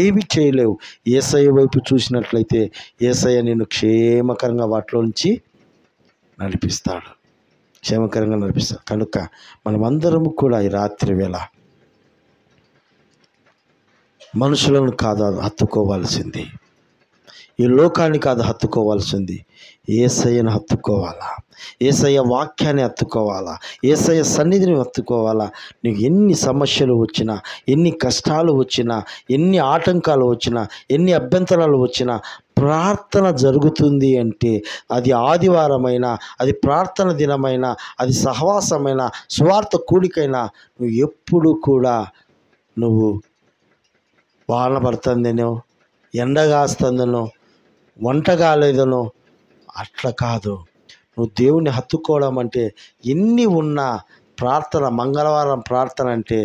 ఏమీ చేయలేవు. యేసయ్య వైపు చూసినట్లయితే యేసయ్య నిన్ను క్షేమకరంగా వాటిలో నుంచి నడిపిస్తాడు, క్షేమకరంగా నడిపిస్తాడు. కనుక మనమందరము కూడా ఈ రాత్రి వేళ మనుషులను కాదు హత్తుకోవాల్సింది, ఈ లోకాన్ని కాదు హత్తుకోవాల్సింది, యేసయ్యను హత్తుకోవాలా, యేసయ్య వాక్యాన్ని హత్తుకోవాలా, యేసయ్య సన్నిధిని హత్తుకోవాలా. నీకు ఎన్ని సమస్యలు వచ్చినా, ఎన్ని కష్టాలు వచ్చినా, ఎన్ని ఆటంకాలు వచ్చినా, ఎన్ని అభ్యంతరాలు వచ్చినా, ప్రార్థన జరుగుతుంది అంటే అది ఆదివారమైనా, అది ప్రార్థన దినమైనా, అది సహవాసమైనా, స్వార్థ కూడికైనా నువ్వు ఎప్పుడు కూడా నువ్వు వాన పడుతుందనో, ఎండగాస్తుందనో, వంట కాలేదనో అట్లా కాదు. నువ్వు దేవుని హత్తుకోవడం అంటే ఎన్ని ఉన్నా ప్రార్థన, మంగళవారం ప్రార్థన అంటే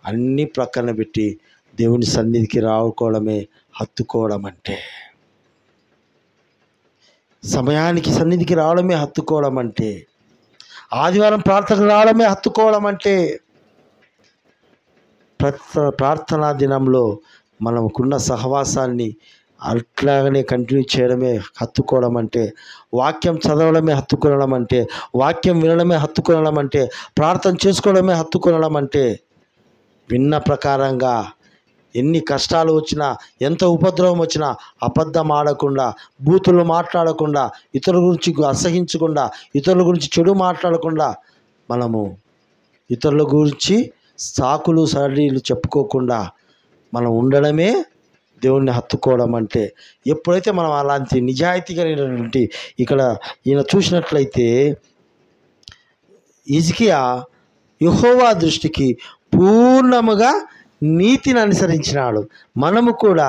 అన్నీ ప్రక్కన పెట్టి దేవుని సన్నిధికి రావుకోవడమే హత్తుకోవడం అంటే. సమయానికి సన్నిధికి రావడమే హత్తుకోవడం అంటే, ఆదివారం ప్రార్థనకు రావడమే హత్తుకోవడం అంటే. ప్రార్థనా దినంలో మనకున్న సహవాసాన్ని అట్లాగనే కంటిన్యూ చేయడమే హత్తుకోవడం అంటే, వాక్యం చదవడమే హత్తుకోవడం అంటే, వాక్యం వినడమే హత్తుకోవడం అంటే, ప్రార్థన చేసుకోవడమే హత్తుకోవడం అంటే, విన్న ప్రకారంగా ఎన్ని కష్టాలు వచ్చినా, ఎంత ఉపద్రవం వచ్చినా అబద్ధం ఆడకుండా, బూతులు మాట్లాడకుండా, ఇతరుల గురించి అసహించకుండా, ఇతరుల గురించి చెడు మాట్లాడకుండా, మనము ఇతరుల గురించి సాకులు సడీలు చెప్పుకోకుండా మనం ఉండడమే దేవుణ్ణి హత్తుకోవడం అంటే. ఎప్పుడైతే మనం అలాంటి నిజాయితీ కలిగినటువంటి, ఇక్కడ ఈయన చూసినట్లయితే హిజ్కియా యెహోవా దృష్టికి పూర్ణముగా నీతిని అనుసరించినాడు. మనము కూడా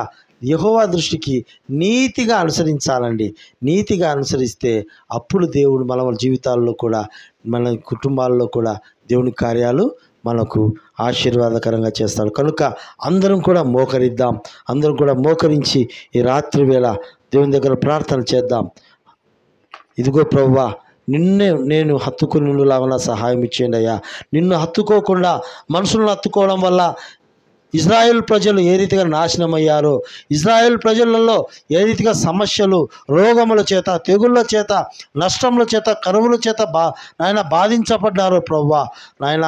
యెహోవా దృష్టికి నీతిగా అనుసరించాలండి. నీతిగా అనుసరిస్తే అప్పుడు దేవుడు మన జీవితాల్లో కూడా, మన కుటుంబాల్లో కూడా దేవుని కార్యాలు మనకు ఆశీర్వాదకరంగా చేస్తాడు. కనుక అందరం కూడా మోకరిద్దాం. అందరం కూడా మోకరించి ఈ రాత్రి వేళ దేవుని దగ్గర ప్రార్థన చేద్దాం. ఇదిగో ప్రభువా, నిన్నే నేను హత్తుకుని లాగా సహాయం ఇచ్చేయండి అయ్యా. నిన్ను హత్తుకోకుండా మనుషులను హత్తుకోవడం వల్ల ఇజ్రాయేల్ ప్రజలు ఏ రీతిగా నాశనం అయ్యారో, ఇజ్రాయేల్ ప్రజలలో ఏ రీతిగా సమస్యలు, రోగముల చేత, తెగుళ్ళ చేత, నష్టముల చేత, కరువుల చేత నాయన బాధించబడ్డారో ప్రభువా, నాయన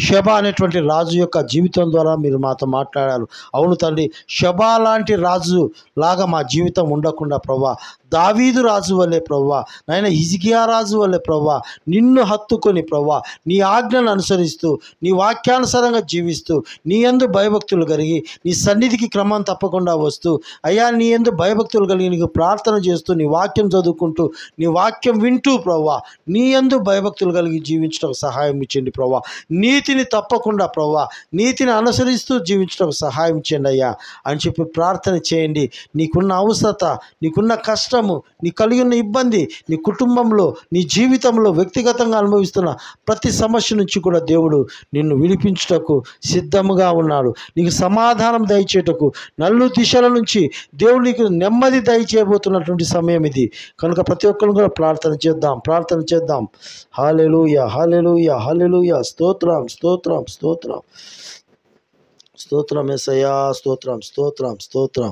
షెబా అనేటువంటి రాజు యొక్క జీవితం ద్వారా మీరు మాతో మాట్లాడారు. అవును తండ్రి, షెబా లాంటి రాజు లాగా మా జీవితం ఉండకుండా ప్రభువా, దావీదు రాజు వల్లే ప్రభువా, నాయన హిజ్కియా రాజు వల్లే ప్రభువా, నిన్ను హత్తుకొని ప్రభువా, నీ ఆజ్ఞను అనుసరిస్తూ, నీ వాక్యానుసారంగా జీవిస్తూ, నీ యందు భయభక్తులు కలిగి, నీ సన్నిధికి క్రమం తప్పకుండా వస్తూ, అయ్యా నీ యందు భయభక్తులు కలిగి నీకు ప్రార్థన చేస్తూ, నీ వాక్యం చదువుకుంటూ, నీ వాక్యం వింటూ ప్రభువా, నీ యందు భయభక్తులు కలిగి జీవించడానికి సహాయం ఇచ్చేయండి ప్రభువా. నీతిని తప్పకుండా ప్రభువా, నీతిని అనుసరిస్తూ జీవించడానికి సహాయం చేయండి అయ్యా అని చెప్పి ప్రార్థన చేయండి. నీకున్న అవసరత, నీకున్న కష్టము, నీ కలిగిన ఇబ్బంది, నీ కుటుంబంలో, నీ జీవితంలో వ్యక్తిగతంగా అనుభవిస్తున్న ప్రతి సమస్య నుంచి కూడా దేవుడు నిన్ను విడిపించుటకు సిద్ధముగా ఉన్నాడు. నీకు సమాధానం దయచేటకు, నలు దిశల నుంచి దేవుడు నీకు నెమ్మది దయచేయబోతున్నటువంటి సమయం ఇది. కనుక ప్రతి ఒక్కరు కూడా ప్రార్థన చేద్దాం. హల్లెలూయా, హల్లెలూయా, హల్లెలూయా. స్తోత్రం, స్తోత్రం, స్తోత్రం, స్తోత్రం యేసయ్యా, స్తోత్రం.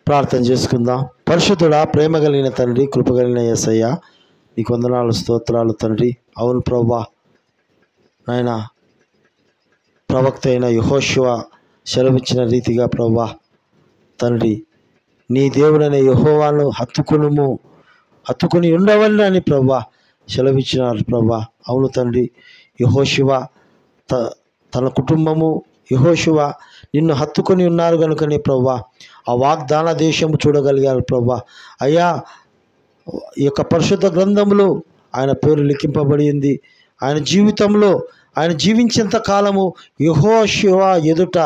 ప్రార్థన చేసుకుందాం. పరిశుద్ధుడా, ప్రేమ కలిగిన తండ్రి, కృప కలిగిన యేసయ్యా, నీకు వందనాలు, స్తోత్రాలు తండ్రి. అవును ప్రభువా, నాయన ప్రవక్త అయిన యెహోషువ సెలవిచ్చిన రీతిగా ప్రభువా తండ్రి, నీ దేవుడైన యెహోవాను హత్తుకుని ఉండవల్లి అని ప్రభువా సెలవిచ్చినారు ప్రభువా. అవును తండ్రి, యెహోషువ తన కుటుంబము, యెహోషువ నిన్ను హత్తుకొని ఉన్నారు కనుకనే ప్రభువా ఆ వాగ్దాన దేశము చూడగలిగారు ప్రభువా. అయ్యా, ఈ యొక్క పరిశుద్ధ గ్రంథంలో ఆయన పేరు లిఖింపబడింది. ఆయన జీవితంలో ఆయన జీవించేంత కాలము యెహోషువ ఎదుట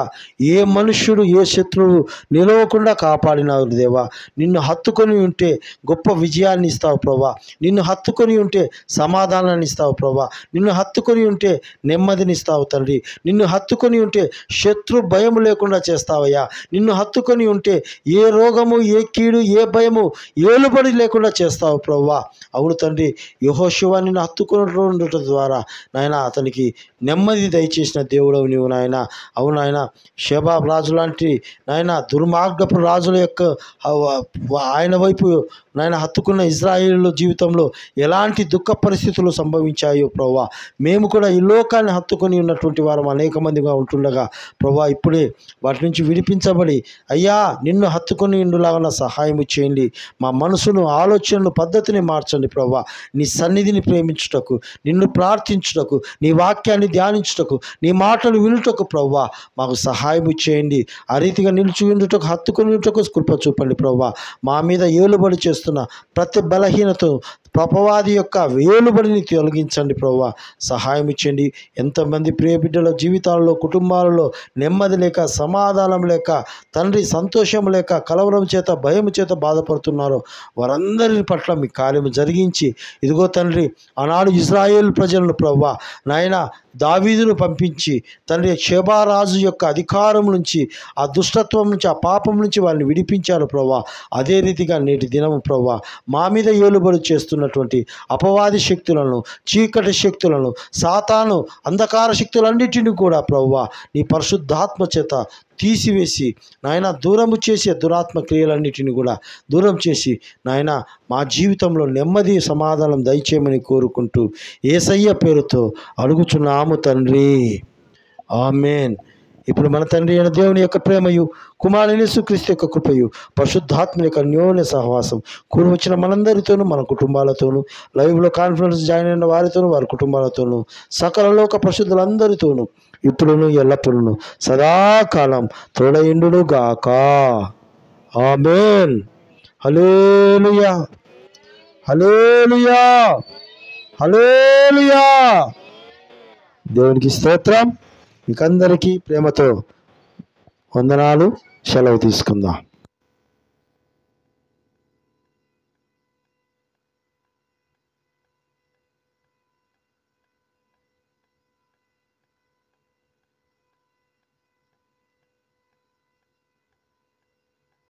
ఏ మనుష్యుడు, ఏ శత్రువు నిలవకుండా కాపాడినావు దేవా. నిన్ను హత్తుకొని ఉంటే గొప్ప విజయాన్ని ఇస్తావు ప్రభా. నిన్ను హత్తుకొని ఉంటే సమాధానాన్ని ఇస్తావు ప్రభా. నిన్ను హత్తుకొని ఉంటే నెమ్మదిని ఇస్తావు తండ్రి. నిన్ను హత్తుకొని ఉంటే శత్రు భయము లేకుండా చేస్తావయ్యా. నిన్ను హత్తుకొని ఉంటే ఏ రోగము, ఏ కీడు, ఏ భయము, ఏలుబడి లేకుండా చేస్తావు ప్రభా. అవును తండ్రి, యెహోషువ నిన్ను హత్తుకొని ఉండటం ద్వారా నాయన అతనికి నెమ్మది దయచేసిన దేవుడవు నీవు నాయన. అవును నాయన, షెబా రాజు లాంటి నాయన దుర్మార్గపు రాజుల యొక్క ఆయన వైపు నాయన హత్తుకున్న ఇజ్రాయేలు జీవితంలో ఎలాంటి దుఃఖ పరిస్థితులు సంభవించాయో ప్రభా, మేము కూడా ఈ లోకాన్ని హత్తుకొని ఉన్నటువంటి వారం అనేక మందిగా ఉంటుండగా ప్రభా, ఇప్పుడే వాటి నుంచి విడిపించబడి అయ్యా నిన్ను హత్తుకొని ఇండులాగా సహాయం చేయండి. మా మనసును, ఆలోచనలు, పద్ధతిని మార్చండి ప్రభా. నీ సన్నిధిని ప్రేమించుటకు, నిన్ను ప్రార్థించుటకు, నీ వాక్యాన్ని ధ్యానించుటకు, నీ మాటలు వినుటకు ప్రభా మాకు సహాయం చేయండి. ఆ రీతిగా నిలిచి ఉండుటకు, హత్తుకొని ఉండుటకు కృప చూపండి ప్రభా. మా మీద ఏలుబడి చేస్తున్న ప్రతి బలహీనత, పాపవాది యొక్క వేలుబడిని తొలగించండి ప్రభువా. సహాయం ఇచ్చండి. ఎంతమంది ప్రియ బిడ్డల జీవితాలలో, కుటుంబాలలో నెమ్మది లేక, సమాధానం లేక, తండ్రి సంతోషం లేక, కలవరం చేత, భయం చేత బాధపడుతున్నారో వారందరి పట్ల మీ కార్యము జరిగించి, ఇదిగో తండ్రి ఆనాడు ఇజ్రాయేల్ ప్రజలను ప్రభువా నాయన దావీదును పంపించి తండ్రి షెబా రాజు యొక్క అధికారం నుంచి, ఆ దుష్టత్వం నుంచి, ఆ పాపం నుంచి వాళ్ళని విడిపించారు ప్రభువా. అదే రీతిగా నేటి దినము ప్రభువా మా మీద ఏలుబడి చేస్తున్నటువంటి అపవాది శక్తులను, చీకటి శక్తులను, సాతాను అంధకార శక్తులన్నిటిని కూడా ప్రభువా నీ పరిశుద్ధాత్మ చేత తీసివేసి నాయన దూరము చేసే దురాత్మ క్రియలన్నిటిని కూడా దూరం చేసి నాయన మా జీవితంలో నెమ్మది సమాధానం దయచేయమని కోరుకుంటూ యేసయ్య పేరుతో అడుగుచున్నాము తండ్రి, ఆమేన్. ఇప్పుడు మన తండ్రి అయిన దేవుని యొక్క ప్రేమయు, కుమారుని యేసుక్రీస్తు యొక్క కృపయు, పరిశుద్ధాత్మ యొక్క అన్యోన్య సహవాసం కూడి వచ్చిన మనందరితోనూ, మన కుటుంబాలతోనూ, లైవ్లో కాన్ఫరెన్స్ జాయిన్ అయిన వారితోనూ, వారి కుటుంబాలతోనూ, సకల లోక పరిశుద్ధులందరితోనూ ఇప్పుడును ఎల్లప్పుడూ సదాకాలం తోడయుండును గాక. ఆమేన్. హల్లెలూయా, హల్లెలూయా, హల్లెలూయా. దేవునికి స్తోత్రం. మీకందరికీ ప్రేమతో వందనాలు. సెలవు తీసుకుందాం.